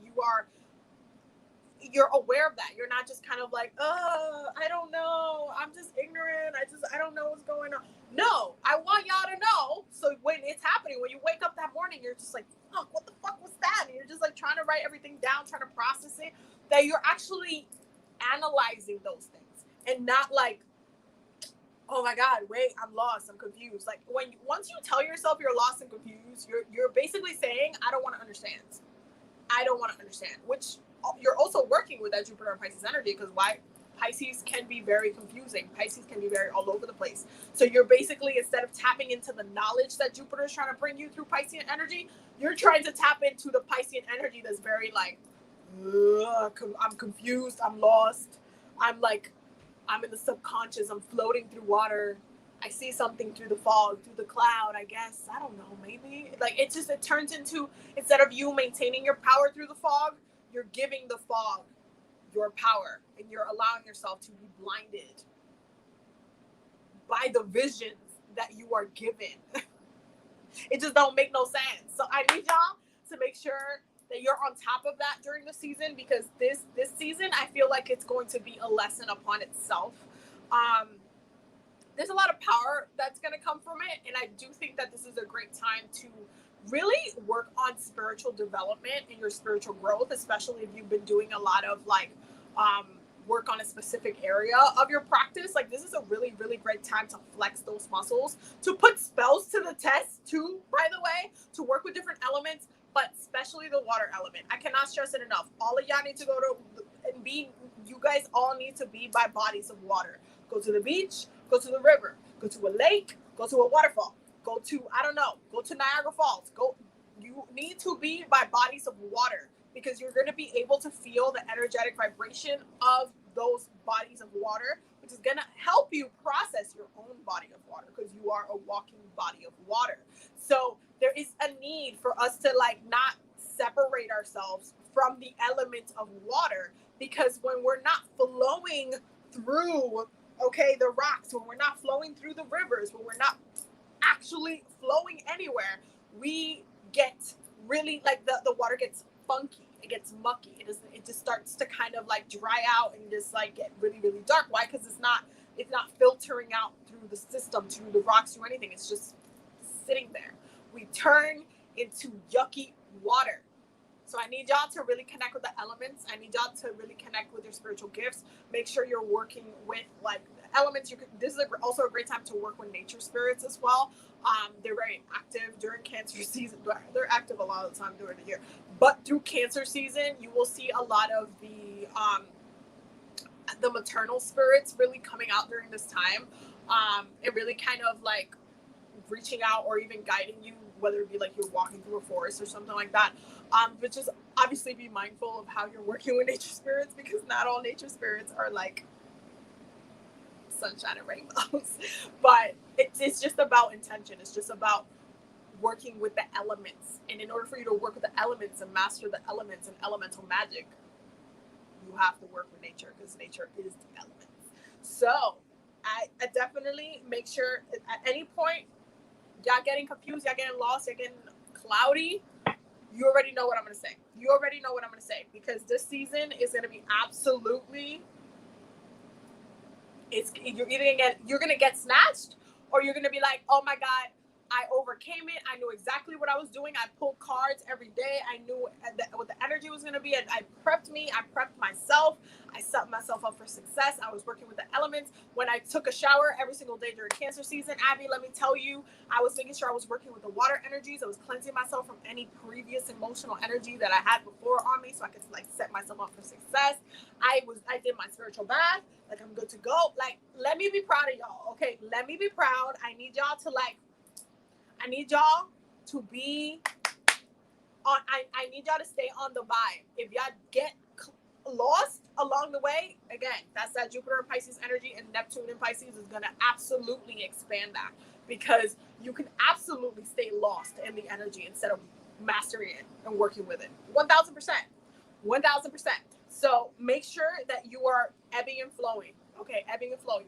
you're aware of that. You're not just kind of like, I don't know, I'm just ignorant, I don't know what's going on. No, I want y'all to know, so when it's happening, when you wake up that morning, you're just like, fuck, what the fuck was that? And you're just like trying to write everything down, trying to process it, that you're actually analyzing those things and not like, oh my god, wait, I'm lost, I'm confused. Like once you tell yourself you're lost and confused, you're basically saying, I don't want to understand, which you're also working with that Jupiter and Pisces energy, because why? Pisces can be very confusing. Pisces can be very all over the place. So you're basically, instead of tapping into the knowledge that Jupiter is trying to bring you through Piscean energy, you're trying to tap into the Piscean energy that's very like, I'm confused, I'm lost, I'm in the subconscious, I'm floating through water, I see something through the fog, through the cloud, I guess. I don't know, maybe. Like, it turns into, instead of you maintaining your power through the fog, you're giving the fog your power, and you're allowing yourself to be blinded by the visions that you are given. It just don't make no sense. So I need y'all to make sure that you're on top of that during the season, because this season, I feel like it's going to be a lesson upon itself. There's a lot of power that's going to come from it, and I do think that this is a great time to really work on spiritual development and your spiritual growth, especially if you've been doing a lot of like work on a specific area of your practice. Like, this is a really, really great time to flex those muscles, to put spells to the test too, by the way, to work with different elements, but especially the water element. I cannot stress it enough. All of y'all need to go to and be, you guys all need to be by bodies of water. Go to the beach, go to the river, go to a lake, go to a waterfall, go to, I don't know, go to Niagara Falls. You need to be by bodies of water, because you're going to be able to feel the energetic vibration of those bodies of water, which is going to help you process your own body of water, because you are a walking body of water. So there is a need for us to like not separate ourselves from the element of water, because when we're not flowing through, okay, the rocks, when we're not flowing through the rivers, when we're not actually flowing anywhere, we get really like the water gets funky, it gets mucky, it just starts to kind of like dry out and just like get really, really dark. Why? Because it's not filtering out through the system, through the rocks, through anything. It's just sitting there. We turn into yucky water. So I need y'all to really connect with the elements. I need y'all to really connect with your spiritual gifts. Make sure you're working with like elements. This is also a great time to work with nature spirits as well. They're very active during Cancer season. They're active a lot of the time during the year, but through Cancer season, you will see a lot of the maternal spirits really coming out during this time, and really kind of like reaching out or even guiding you, whether it be like you're walking through a forest or something like that. But just obviously be mindful of how you're working with nature spirits, because not all nature spirits are like sunshine and rainbows. But it's just about intention. It's just about working with the elements. And in order for you to work with the elements and master the elements and elemental magic, you have to work with nature, because nature is the elements. So I definitely make sure at any point y'all getting confused, y'all getting lost, y'all getting cloudy, you already know what I'm going to say. You already know what I'm going to say, because this season is going to be absolutely, you're going to get snatched, or you're going to be like, oh my God, I overcame it. I knew exactly what I was doing. I pulled cards every day. I knew what the energy was going to be. I prepped myself. I set myself up for success. I was working with the elements. When I took a shower every single day during Cancer season, Abby, let me tell you, I was making sure I was working with the water energies. I was cleansing myself from any previous emotional energy that I had before on me, so I could like set myself up for success. I did my spiritual bath. Like, I'm good to go. Like, let me be proud of y'all. Okay, let me be proud. I need y'all to be I need y'all to stay on the vibe. If y'all get lost along the way, again, that's that Jupiter and Pisces energy, and Neptune and Pisces is going to absolutely expand that, because you can absolutely stay lost in the energy instead of mastering it and working with it. 1000%. 1000%. So make sure that you are ebbing and flowing. Okay, ebbing and flowing.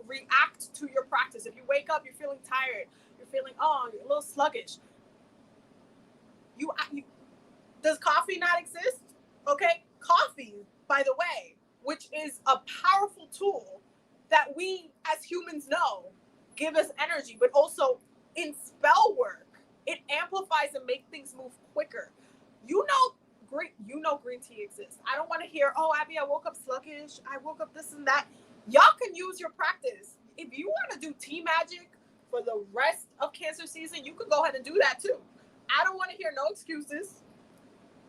React to your practice. If you wake up, you're feeling tired, you're feeling, you're a little sluggish. You does coffee not exist? Okay, coffee, by the way, which is a powerful tool that we as humans know give us energy, but also in spell work, it amplifies and makes things move quicker. You know green tea exists. I don't want to hear, oh, Abby, I woke up sluggish, I woke up this and that. Y'all can use your practice. If you want to do tea magic for the rest of Cancer season, you can go ahead and do that too. I don't want to hear no excuses.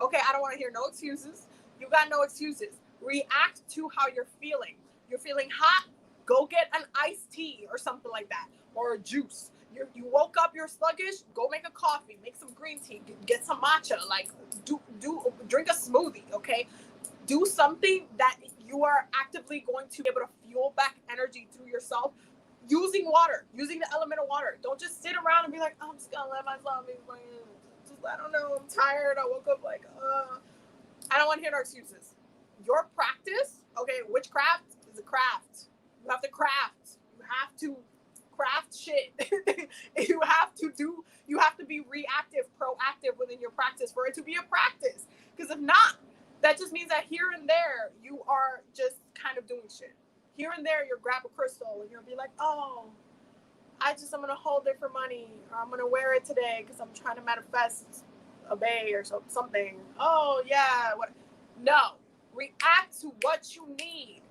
Okay, I don't want to hear no excuses. You got no excuses. React to how you're feeling. You're feeling hot? Go get an iced tea or something like that, or a juice. You woke up, you're sluggish? Go make a coffee, make some green tea, get some matcha. Like, drink a smoothie. Okay, do something that you are actively going to be able to fuel back energy through yourself. Using water, using the element of water. Don't just sit around and be like, oh, I'm just gonna let myself be. I don't know, I'm tired, I woke up like, I don't want to hear no excuses. Your practice, okay, witchcraft is a craft. You have to craft. You have to craft shit. You have to be reactive, proactive within your practice for it to be a practice. Because if not, that just means that here and there, you are just kind of doing shit. Here and there, you'll grab a crystal and you'll be like, oh, I'm going to hold it for money, or I'm going to wear it today because I'm trying to manifest a bay or something. Oh, yeah. What? No. React to what you need.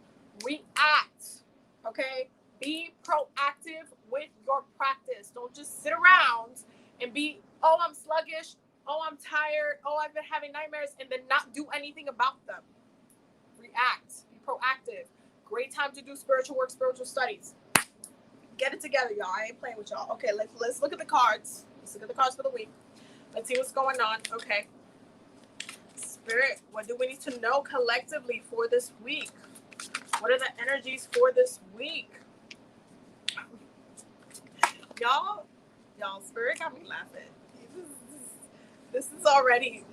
React. Okay? Be proactive with your practice. Don't just sit around and be, oh, I'm sluggish. Oh, I'm tired. Oh, I've been having nightmares, and then not do anything about them. React. Be proactive. Great time to do spiritual work, spiritual studies. Get it together, y'all. I ain't playing with y'all. Okay, let's look at the cards. Let's look at the cards for the week. Let's see what's going on. Okay. Spirit, what do we need to know collectively for this week? What are the energies for this week? Y'all, Spirit got me laughing. This is already.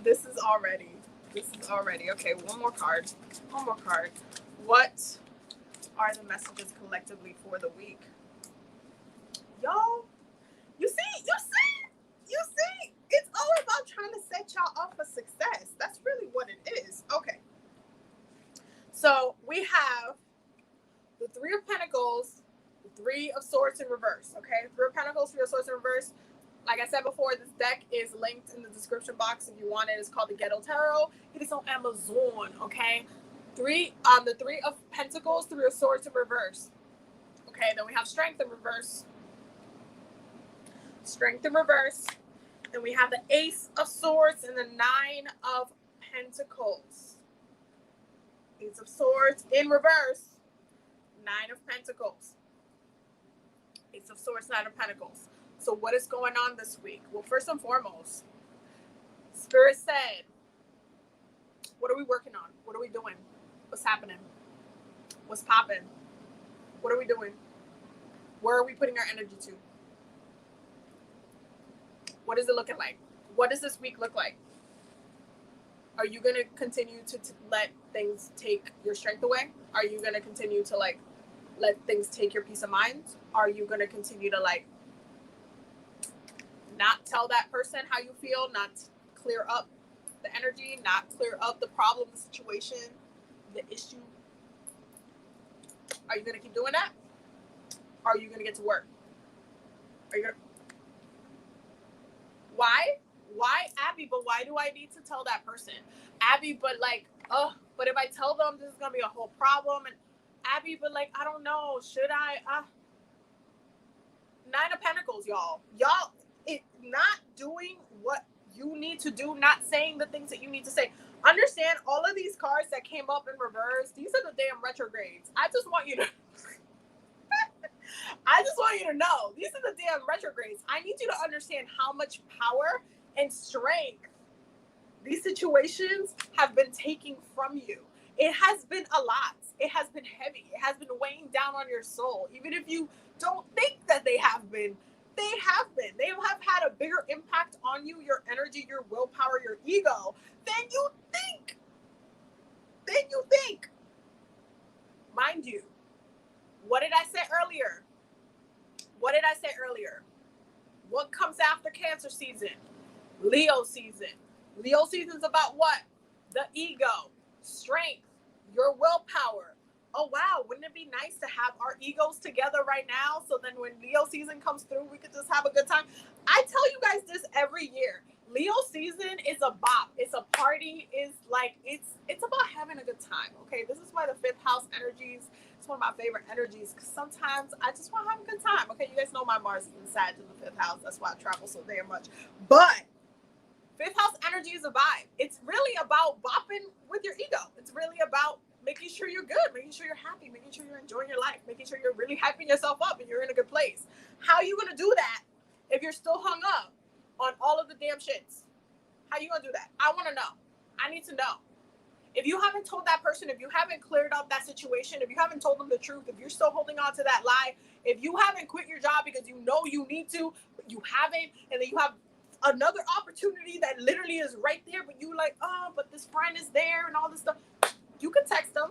Okay, one more card. What are the messages collectively for the week? Y'all, you see, it's all about trying to set y'all up for success. That's really what it is. Okay. So we have the Three of Pentacles, the Three of Swords in reverse. Okay, Three of Pentacles, Three of Swords in reverse. Like I said before, this deck is linked in the description box if you want it. It's called the Ghetto Tarot. It is on Amazon. Okay, the Three of Pentacles, Three of Swords in reverse. Okay, then we have Strength in reverse. Strength in reverse. Then we have the Ace of Swords and the Nine of Pentacles. Ace of Swords in reverse. Nine of Pentacles. Ace of Swords, Nine of Pentacles. So what is going on this week? Well, first and foremost, Spirit said, what are we working on? What are we doing? What's happening? What's popping? What are we doing? Where are we putting our energy to? What is it looking like? What does this week look like? Are you going to continue to let things take your strength away? Are you going to continue to let things take your peace of mind? Are you going to continue to not tell that person how you feel, not clear up the energy, not clear up the problem, the situation, the issue? Are you going to keep doing that? Are you going to get to work? Are you going to... Why, Abby? But why do I need to tell that person? Abby, but but if I tell them, this is going to be a whole problem. And Abby, but I don't know. Should I? Nine of Pentacles, y'all. Not doing what you need to do, not saying the things that you need to say. Understand, all of these cards that came up in reverse, these are the damn retrogrades. I just want you to know, these are the damn retrogrades. I need you to understand how much power and strength these situations have been taking from you. It has been a lot. It has been heavy. It has been weighing down on your soul. Even if you don't think that they have been, they have been. They have had a bigger impact on you, your energy, your willpower, your ego, than you think. Mind you, what did I say earlier? What comes after Cancer season? Leo season. Leo season's about what? The ego, strength, your willpower. Oh, wow. Wouldn't it be nice to have our egos together right now? So then when Leo season comes through, we could just have a good time. I tell you guys this every year. Leo season is a bop. It's a party. It's like, it's about having a good time. Okay. This is why the fifth house energies, it's one of my favorite energies, because sometimes I just want to have a good time. Okay. You guys know my Mars is inside in the fifth house. That's why I travel so damn much. But fifth house energy is a vibe. It's really about bopping with your ego. It's really about making sure you're good, making sure you're happy, making sure you're enjoying your life, making sure you're really hyping yourself up and you're in a good place. How are you going to do that if you're still hung up on all of the damn shits? How are you going to do that? I want to know. I need to know. If you haven't told that person, if you haven't cleared up that situation, if you haven't told them the truth, if you're still holding on to that lie, if you haven't quit your job because you know you need to, but you haven't, and then you have another opportunity that literally is right there, but you like, oh, but this friend is there and all this stuff, you can text them.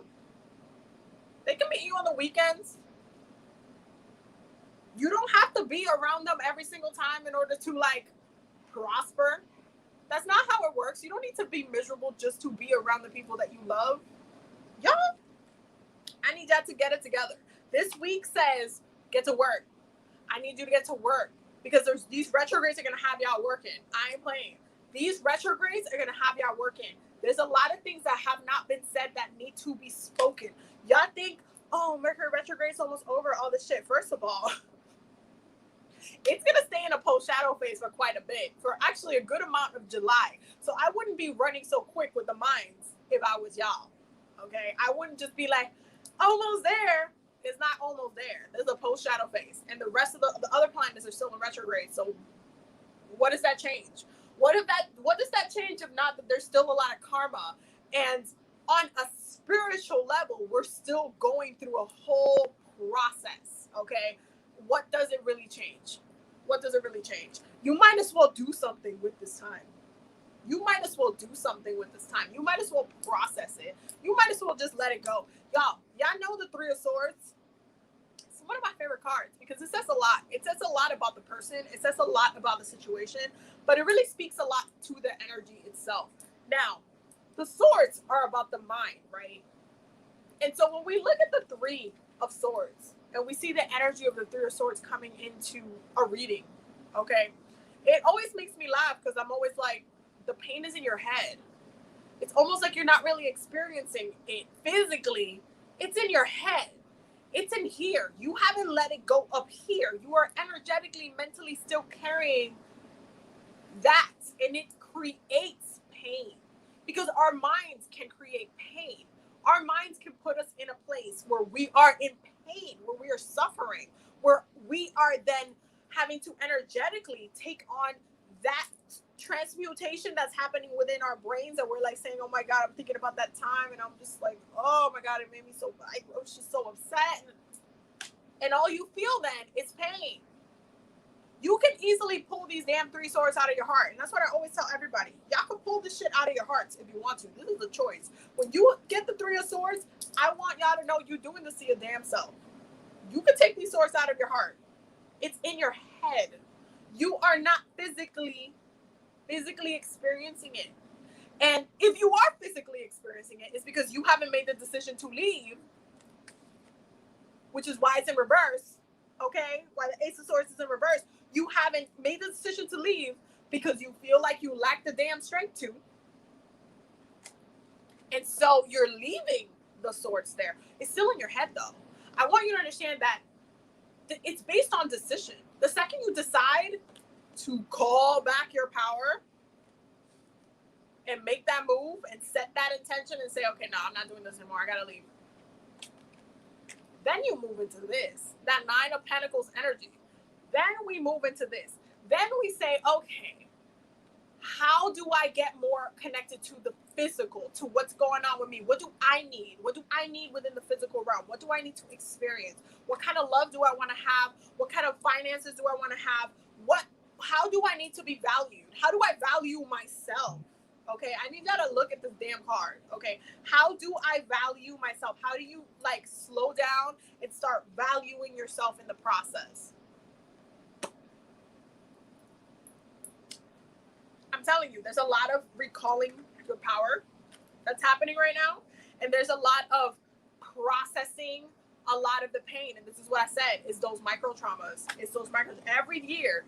They can meet you on the weekends. You don't have to be around them every single time in order to like prosper. That's not how it works. You don't need to be miserable just to be around the people that you love. Y'all, I need y'all to get it together. This week says get to work. I need you to get to work. Because these retrogrades are going to have y'all working. I ain't playing. These retrogrades are going to have y'all working. There's a lot of things that have not been said that need to be spoken. Y'all think, oh, Mercury retrograde's almost over, all this shit. First of all, it's going to stay in a post-shadow phase for quite a bit, for actually a good amount of July. So I wouldn't be running so quick with the minds if I was y'all. Okay? I wouldn't just be like, almost there. It's not almost there. There's a post-shadow phase. And the rest of the other planets are still in retrograde. So what does that change? What does that change if not that there's still a lot of karma? And on a spiritual level, we're still going through a whole process. Okay? What does it really change? What does it really change? You might as well do something with this time. You might as well do something with this time. You might as well process it. You might as well just let it go. Y'all know the Three of Swords? It's one of my favorite cards because it says a lot. It says a lot about the person. It says a lot about the situation, but it really speaks a lot to the energy itself. Now, the swords are about the mind, right? And so when we look at the Three of Swords and we see the energy of the Three of Swords coming into a reading, okay, it always makes me laugh because I'm always like, the pain is in your head. It's almost like you're not really experiencing it physically. It's in your head. It's in here. You haven't let it go up here. You are energetically, mentally still carrying that. And it creates pain. Because our minds can create pain. Our minds can put us in a place where we are in pain, where we are suffering, where we are then having to energetically take on that transmutation that's happening within our brains, and we're like saying, oh my God, I'm thinking about that time, and I'm just like, oh my God, it made me so, I was just so upset, and all you feel then is pain. You can easily pull these damn Three Swords out of your heart, and that's what I always tell everybody. Y'all can pull this shit out of your hearts if you want to. This is a choice. When you get the Three of Swords, I want y'all to know you're doing this to your damn self. You can take these swords out of your heart. It's in your head. You are not physically experiencing it. And if you are physically experiencing it, it's because you haven't made the decision to leave, which is why it's in reverse, okay? Why the Ace of Swords is in reverse. You haven't made the decision to leave because you feel like you lack the damn strength to. And so you're leaving the swords there. It's still in your head, though. I want you to understand that it's based on decision. The second you decide to call back your power and make that move and set that intention and say, okay, no, I'm not doing this anymore. I got to leave. Then you move into this, that Nine of Pentacles energy. Then we move into this. Then we say, okay, how do I get more connected to the physical, to what's going on with me? What do I need? What do I need within the physical realm? What do I need to experience? What kind of love do I want to have? What kind of finances do I want to have? How do I need to be valued? How do I value myself? Okay, I need y'all to look at this damn card. Okay, how do I value myself? How do you like slow down and start valuing yourself in the process? I'm telling you, there's a lot of recalling your power that's happening right now. And there's a lot of processing a lot of the pain. And this is what I said, is those micro traumas. It's those micro, every single year,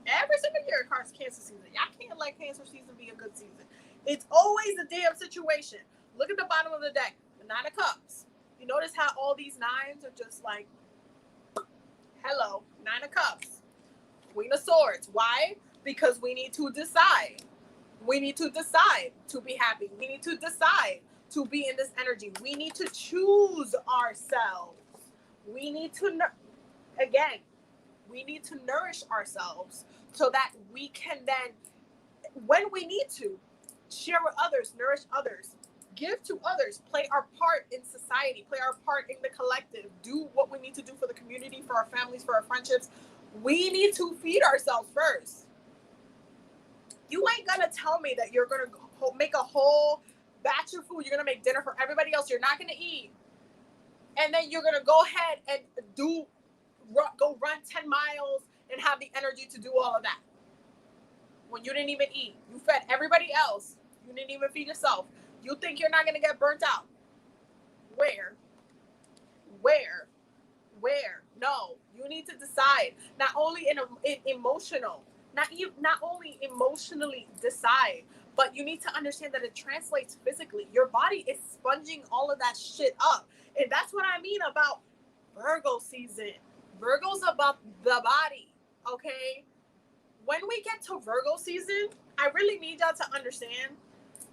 Cancer season. Y'all can't let Cancer season be a good season. It's always a damn situation. Look at the bottom of the deck, the 9 of Cups. You notice how all these nines are just like, hello, 9 of Cups. Queen of Swords. Why? Because we need to decide. We need to decide to be happy. We need to decide to be in this energy. We need to choose ourselves. We need to, again, we need to nourish ourselves so that we can then, when we need to, share with others, nourish others, give to others, play our part in society, play our part in the collective, do what we need to do for the community, for our families, for our friendships. We need to feed ourselves first. You ain't gonna tell me that you're gonna make a whole batch of food. You're gonna make dinner for everybody else. You're not gonna eat, and then you're gonna go ahead and go run 10 miles and have the energy to do all of that when you didn't even eat. You fed everybody else. You didn't even feed yourself. You think you're not gonna get burnt out? Where? No. You need to decide. Not only in emotional. Not only emotionally decide, but you need to understand that it translates physically. Your body is sponging all of that shit up. And that's what I mean about Virgo season. Virgo's about the body, okay? When we get to Virgo season, I really need y'all to understand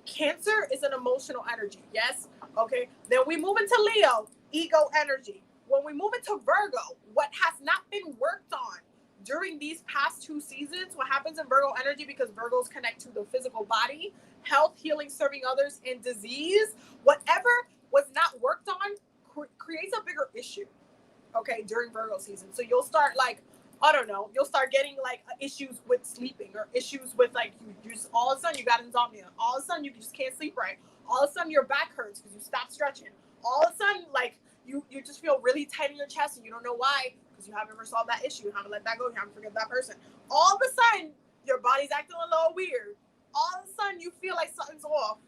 Cancer is an emotional energy, yes? Okay, then we move into Leo, ego energy. When we move into Virgo, what has not been worked on during these past 2 seasons, what happens in Virgo energy, because Virgos connect to the physical body, health, healing, serving others, and disease, whatever was not worked on creates a bigger issue, okay, during Virgo season. So you'll start like, I don't know, you'll start getting like issues with sleeping, or issues with like, you just, all of a sudden you got insomnia. All of a sudden you just can't sleep right. All of a sudden your back hurts because you stopped stretching. All of a sudden, like, you just feel really tight in your chest and you don't know why, because you haven't resolved that issue. You haven't let that go. You haven't forget that person. All of a sudden, your body's acting a little weird. All of a sudden, you feel like something's off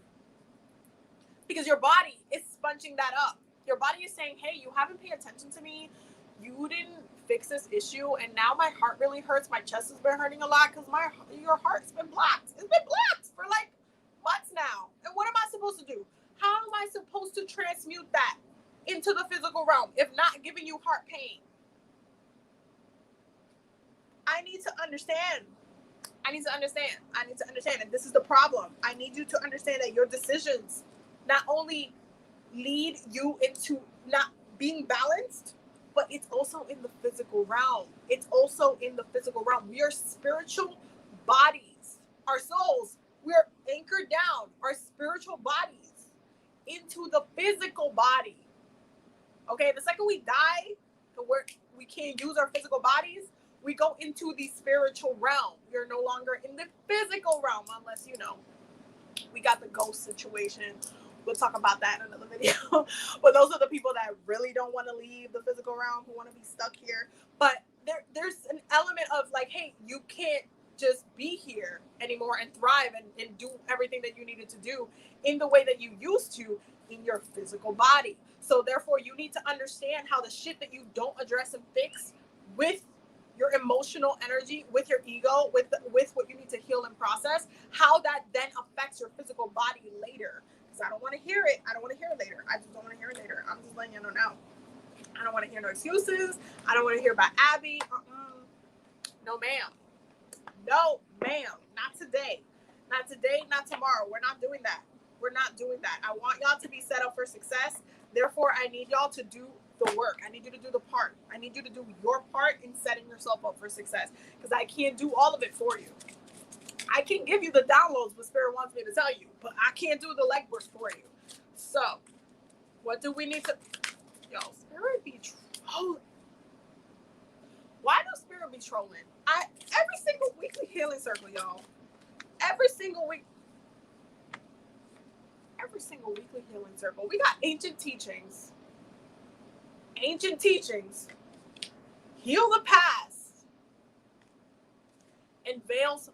because your body is sponging that up. Your body is saying, hey, you haven't paid attention to me. You didn't fix this issue, and now my heart really hurts. My chest has been hurting a lot because your heart's been blocked. It's been blocked for like months now. And what am I supposed to do? How am I supposed to transmute that into the physical realm if not giving you heart pain? I need to understand. And this is the problem. I need you to understand that your decisions not only lead you into not being balanced, but it's also in the physical realm. We are spiritual bodies. Our souls, we're anchored down, our spiritual bodies, into the physical body. Okay, the second we die, we can't use our physical bodies, we go into the spiritual realm. You're no longer in the physical realm unless, we got the ghost situation. We'll talk about that in another video. But those are the people that really don't want to leave the physical realm, who want to be stuck here. But there's an element of like, hey, you can't just be here anymore and thrive and do everything that you needed to do in the way that you used to in your physical body. So therefore, you need to understand how the shit that you don't address and fix with your emotional energy, with your ego, with what you need to heal and process, how that then affects your physical body later. Because I don't want to hear it. I don't want to hear it later. I just don't want to hear it later. I'm just letting you know now. I don't want to hear no excuses. I don't want to hear about Abby. No, ma'am. No, ma'am. Not today. Not today, not tomorrow. We're not doing that. I want y'all to be set up for success. Therefore, I need y'all to do the work. I need you to do the part. I need you to do your part in setting yourself up for success, because I can't do all of it for you. I can give you the downloads what Spirit wants me to tell you, but I can't do the legwork for you. So, what do we need to... Yo, Spirit be trolling. Why does Spirit be trolling? Every single weekly healing circle, y'all. Every single weekly healing circle. We got ancient teachings. Ancient teachings. Heal the past. And veils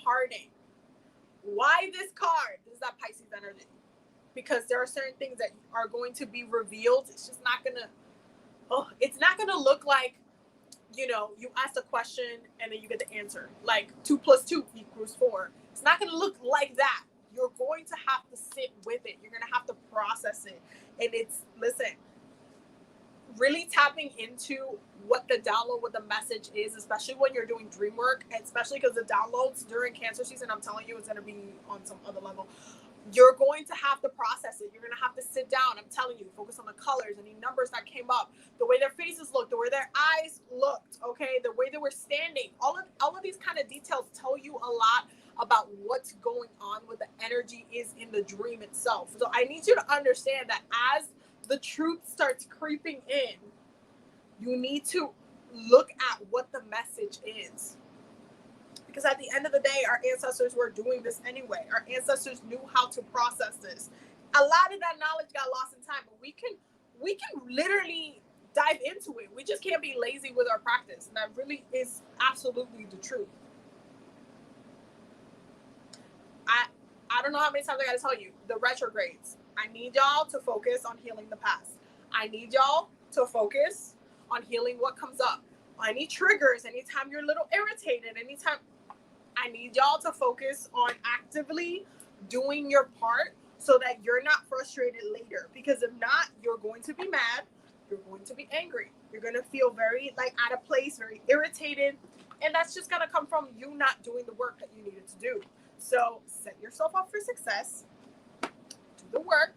parting. Why this card? This is that Pisces energy. Because there are certain things that are going to be revealed. It's just not gonna, it's not gonna look like, you know, you ask a question and then you get the answer. Like 2 + 2 = 4. It's not gonna look like that. You're going to have to sit with it. You're gonna have to process it. And it's, listen, really tapping into what the download, what the message is, especially when you're doing dream work, and especially because the downloads during Cancer season, I'm telling you, it's going to be on some other level. You're going to have to process it. You're going to have to sit down. I'm telling you, focus on the colors, any numbers that came up, the way their faces looked, the way their eyes looked, okay, the way they were standing. All of these kind of details tell you a lot about what's going on, what the energy is in the dream itself. So I need you to understand that as the truth starts creeping in, you need to look at what the message is. Because at the end of the day, our ancestors were doing this anyway. Our ancestors knew how to process this. A lot of that knowledge got lost in time, but we can literally dive into it. We just can't be lazy with our practice. And that really is absolutely the truth. I don't know how many times I got to tell you, the retrogrades. I need y'all to focus on healing the past. I need y'all to focus on healing what comes up. Any triggers, anytime you're a little irritated, anytime, I need y'all to focus on actively doing your part so that you're not frustrated later. Because if not, you're going to be mad. You're going to be angry. You're going to feel very like out of place, very irritated. And that's just going to come from you not doing the work that you needed to do. So set yourself up for success. Do the work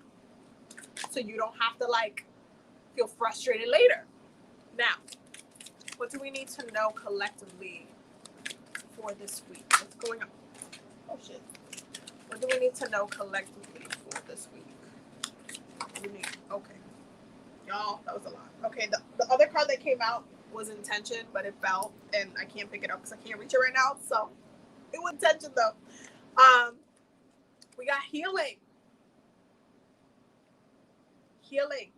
so you don't have to like feel frustrated later. Now, what do we need to know collectively for this week? What's going on? Oh shit. What do we need to know collectively for this week? Okay. Y'all, that was a lot. Okay, the other card that came out was intention, but it fell and I can't pick it up because I can't reach it right now. So it was intention though. We got healing. Healing.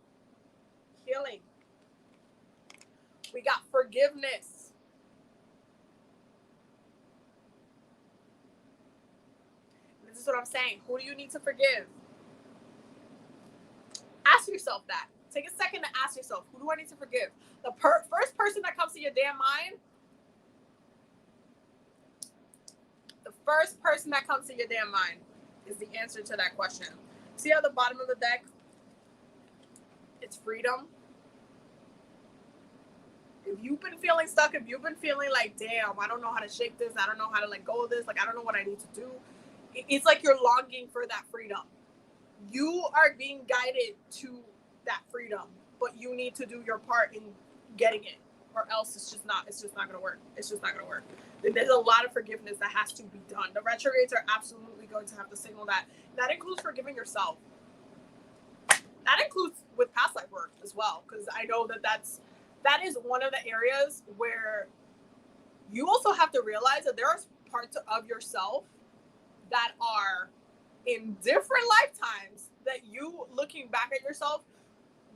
We got forgiveness. This is what I'm saying. Who do you need to forgive? Ask yourself that. Take a second to ask yourself, who do I need to forgive? The first person that comes to your damn mind, the first person that comes to your damn mind is the answer to that question. See at the bottom of the deck? It's freedom. If you've been feeling stuck, if you've been feeling like, damn, I don't know how to shake this, I don't know how to let go of this, like, I don't know what I need to do. It's like you're longing for that freedom. You are being guided to that freedom, but you need to do your part in getting it, or else it's just not going to work. It's just not going to work. There's a lot of forgiveness that has to be done. The retrogrades are absolutely going to have to signal that. That includes forgiving yourself. That includes with past life work as well, because I know that is one of the areas where you also have to realize that there are parts of yourself that are in different lifetimes that you, looking back at yourself,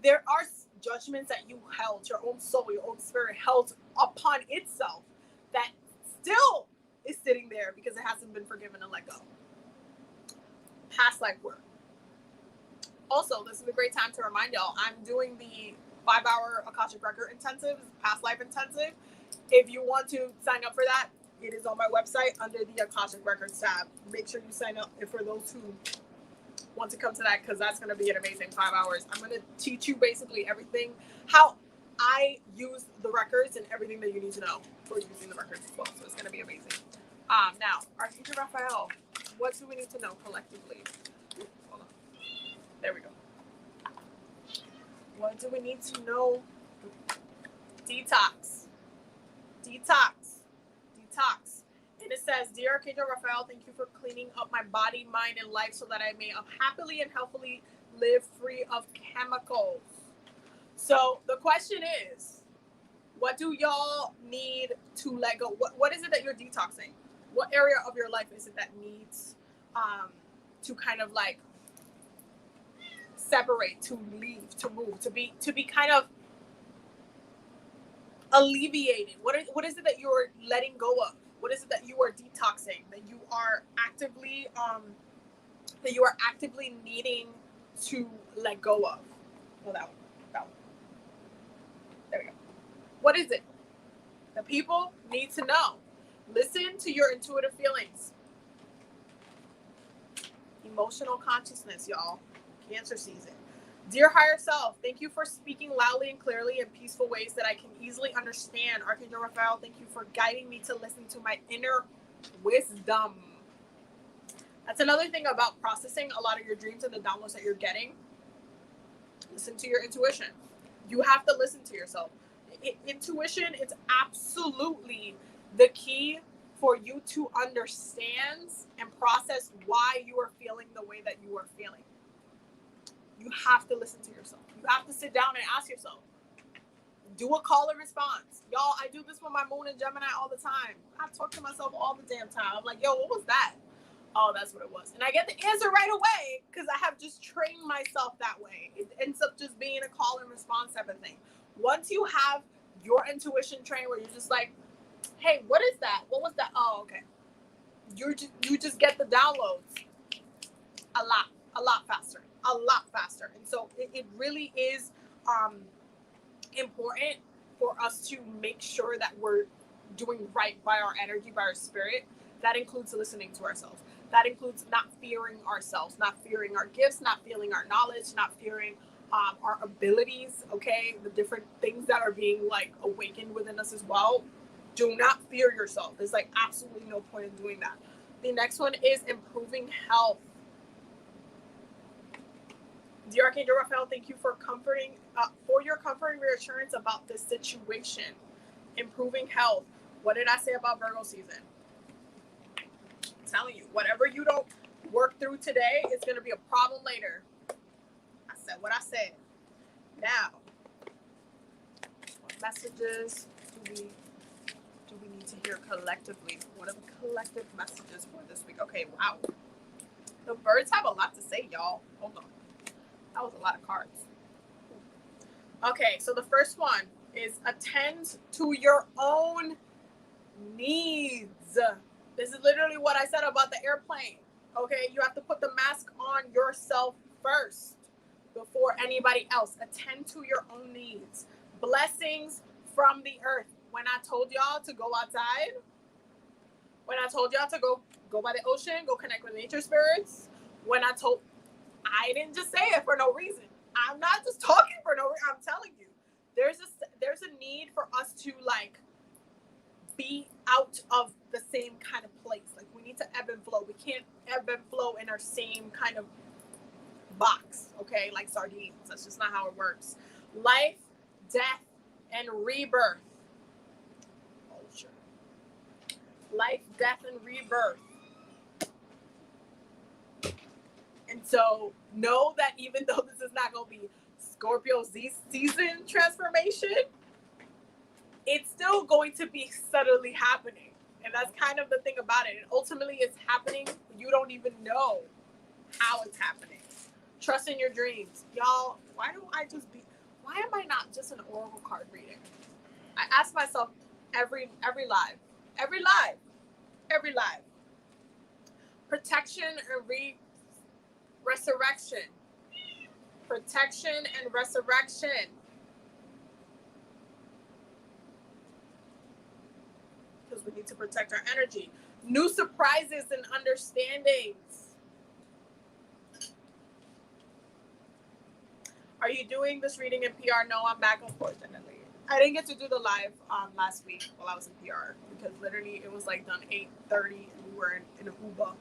there are judgments that you held, your own soul, your own spirit held upon itself that still is sitting there because it hasn't been forgiven and let go. Past life work. Also, this is a great time to remind y'all, I'm doing the 5-hour Akashic Record Intensive, Past Life Intensive. If you want to sign up for that, it is on my website under the Akashic Records tab. Make sure you sign up for those who want to come to that, because that's going to be an amazing 5 hours. I'm going to teach you basically everything, how I use the records and everything that you need to know for using the records as well. So it's going to be amazing. Now, Archangel Raphael, what do we need to know collectively? Hold on. There we go. What do we need to know? Detox. And says, Dear Archangel Raphael, thank you for cleaning up my body, mind, and life so that I may happily and healthily live free of chemicals. So the question is, what do y'all need to let go? What is it that you're detoxing? What area of your life is it that needs to kind of like separate, to leave, to move, to be kind of alleviated? What is it that you're letting go of? What is it that you are detoxing, that you are actively needing to let go of? Well, that one. There we go. What is it? The people need to know. Listen to your intuitive feelings. Emotional consciousness, y'all. Cancer season. Dear higher self, thank you for speaking loudly and clearly in peaceful ways that I can easily understand. Archangel Raphael, thank you for guiding me to listen to my inner wisdom. That's another thing about processing a lot of your dreams and the downloads that you're getting. Listen to your intuition. You have to listen to yourself. Intuition is absolutely the key for you to understand and process why you are feeling the way that you are feeling. You have to listen to yourself. You have to sit down and ask yourself. Do a call and response. Y'all, I do this with my moon and Gemini all the time. I talk to myself all the damn time. I'm like, yo, what was that? Oh, that's what it was. And I get the answer right away because I have just trained myself that way. It ends up just being a call and response type of thing. Once you have your intuition trained where you're just like, hey, what is that? What was that? Oh, okay. You just get the downloads a lot faster. And so it really is important for us to make sure that we're doing right by our energy, by our spirit. That includes listening to ourselves. That includes not fearing ourselves, not fearing our gifts, not fearing our knowledge, not fearing our abilities, okay? The different things that are being like awakened within us as well. Do not fear yourself. There's like absolutely no point in doing that. The next one is improving health. Dear Archangel Raphael, thank you for your comforting reassurance about this situation. Improving health. What did I say about Virgo season? I'm telling you, whatever you don't work through today, it's going to be a problem later. I said what I said. Now, what messages do we need to hear collectively? What are the collective messages for this week? Okay, wow. The birds have a lot to say, y'all. Hold on. That was a lot of cards. Okay, so the first one is attend to your own needs. This is literally what I said about the airplane. Okay, you have to put the mask on yourself first before anybody else. Attend to your own needs. Blessings from the earth. When I told y'all to go outside, when I told y'all to go by the ocean, go connect with nature spirits, I didn't just say it for no reason. I'm not just talking for no reason. I'm telling you, there's a need for us to like be out of the same kind of place. Like we need to ebb and flow. We can't ebb and flow in our same kind of box, okay? Like sardines. That's just not how it works. Life, death, and rebirth. Oh, sure. Life, death, and rebirth. And so know that even though this is not going to be Scorpio season transformation, it's still going to be subtly happening. And that's kind of the thing about it. And ultimately it's happening. You don't even know how it's happening. Trust in your dreams. Y'all, why am I not just an oracle card reading? I ask myself every live. Protection and resurrection. Protection and resurrection. Because we need to protect our energy. New surprises and understandings. Are you doing this reading in PR? No, I'm back, unfortunately. I didn't get to do the live last week while I was in PR because literally it was like done 8:30 and we were in an Uber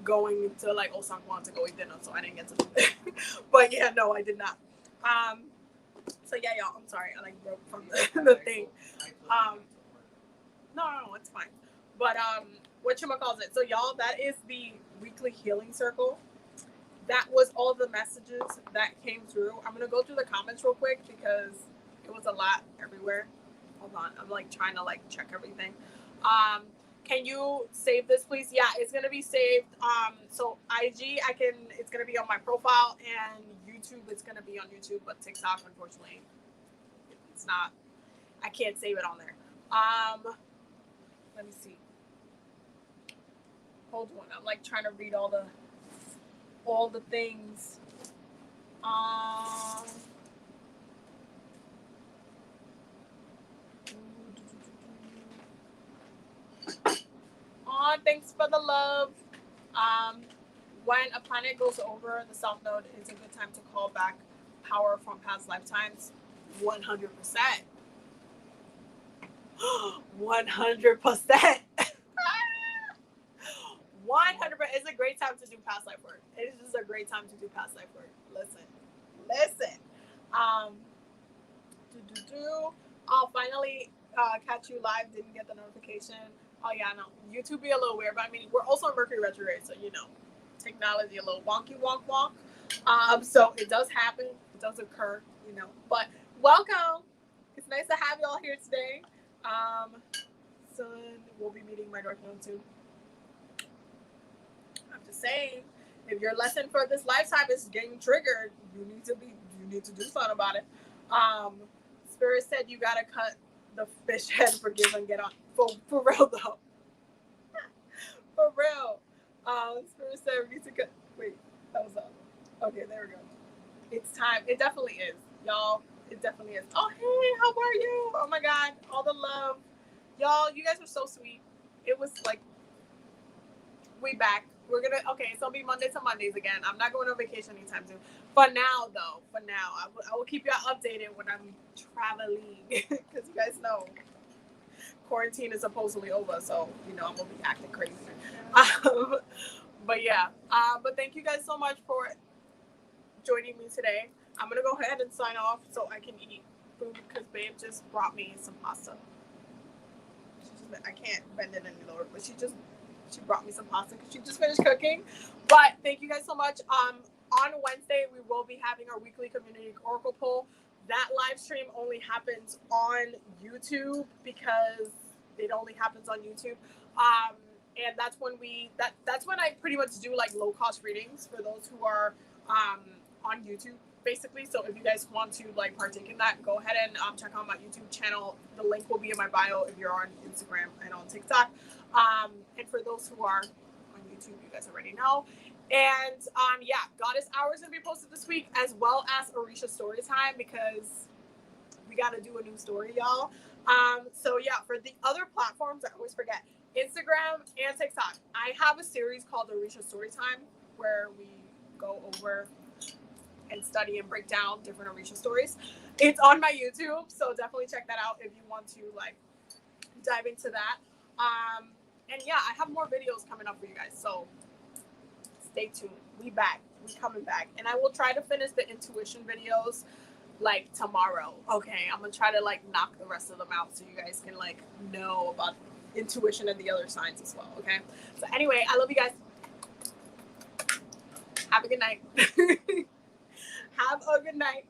going to like Osan Kwan to go eat dinner, so I didn't get to do it. But yeah, no, I did not. So yeah, y'all, I'm sorry, I like broke from the thing. No, it's fine. But whatchamacallit. So y'all, that is the weekly healing circle. That was all the messages that came through. I'm gonna go through the comments real quick because it was a lot everywhere. Hold on, I'm like trying to like check everything. Can you save this, please? Yeah, it's gonna be saved. So IG, it's gonna be on my profile, and YouTube, it's gonna be on YouTube, but TikTok, unfortunately, it's not. I can't save it on there. Let me see. Hold on, I'm like trying to read all the things. Thanks for the love. When a planet goes over the South Node, it's a good time to call back power from past lifetimes. 100%. 100%. 100%. It's a great time to do past life work. It is just a great time to do past life work. Listen. I'll finally catch you live. Didn't get the notification. Oh yeah, no. YouTube be a little weird, but I mean, we're also on Mercury retrograde, so you know, technology a little wonky wonk. So it does happen. It does occur, you know. But welcome. It's nice to have y'all here today. Soon we'll be meeting my North Node too. I'm just saying, if your lesson for this lifetime is getting triggered, you need to do something about it. Spirit said you gotta cut the fish head, forgive and get on. For real though. For real. Spirit said we need to cut. Wait, that was up. Okay, there we go. It's time. It definitely is, y'all. It definitely is. Oh hey, how are you? Oh my God, all the love, y'all. You guys are so sweet. It was like, we back. We're gonna, okay, so it'll be Monday to Mondays again. I'm not going on vacation anytime soon. For now, I will keep y'all updated when I'm traveling, because you guys know quarantine is supposedly over, so you know I'm gonna be acting crazy. But yeah, but thank you guys so much for joining me today. I'm gonna go ahead and sign off so I can eat food, because babe just brought me some pasta. I can't bend it any lower, but she brought me some pasta because she just finished cooking. But thank you guys so much. On Wednesday, we will be having our weekly community oracle poll. That live stream only happens on YouTube because it only happens on YouTube. And that's when that's when I pretty much do like low cost readings for those who are on YouTube, basically. So if you guys want to like partake in that, go ahead and check out my YouTube channel. The link will be in my bio if you're on Instagram and on TikTok. And for those who are on YouTube, you guys already know. And yeah, Goddess Hour is gonna be posted this week, as well as Orisha story time, because we gotta do a new story, y'all. So yeah, for the other platforms, I always forget, Instagram and TikTok, I have a series called Orisha story time where we go over and study and break down different Orisha stories. It's on my YouTube, so definitely check that out if you want to like dive into that. And yeah, I have more videos coming up for you guys, so stay tuned. We coming back, and I will try to finish the intuition videos like tomorrow. Okay, I'm gonna try to like knock the rest of them out so you guys can like know about intuition and the other signs as well. Okay, so anyway, I love you guys. Have a good night. Have a good night.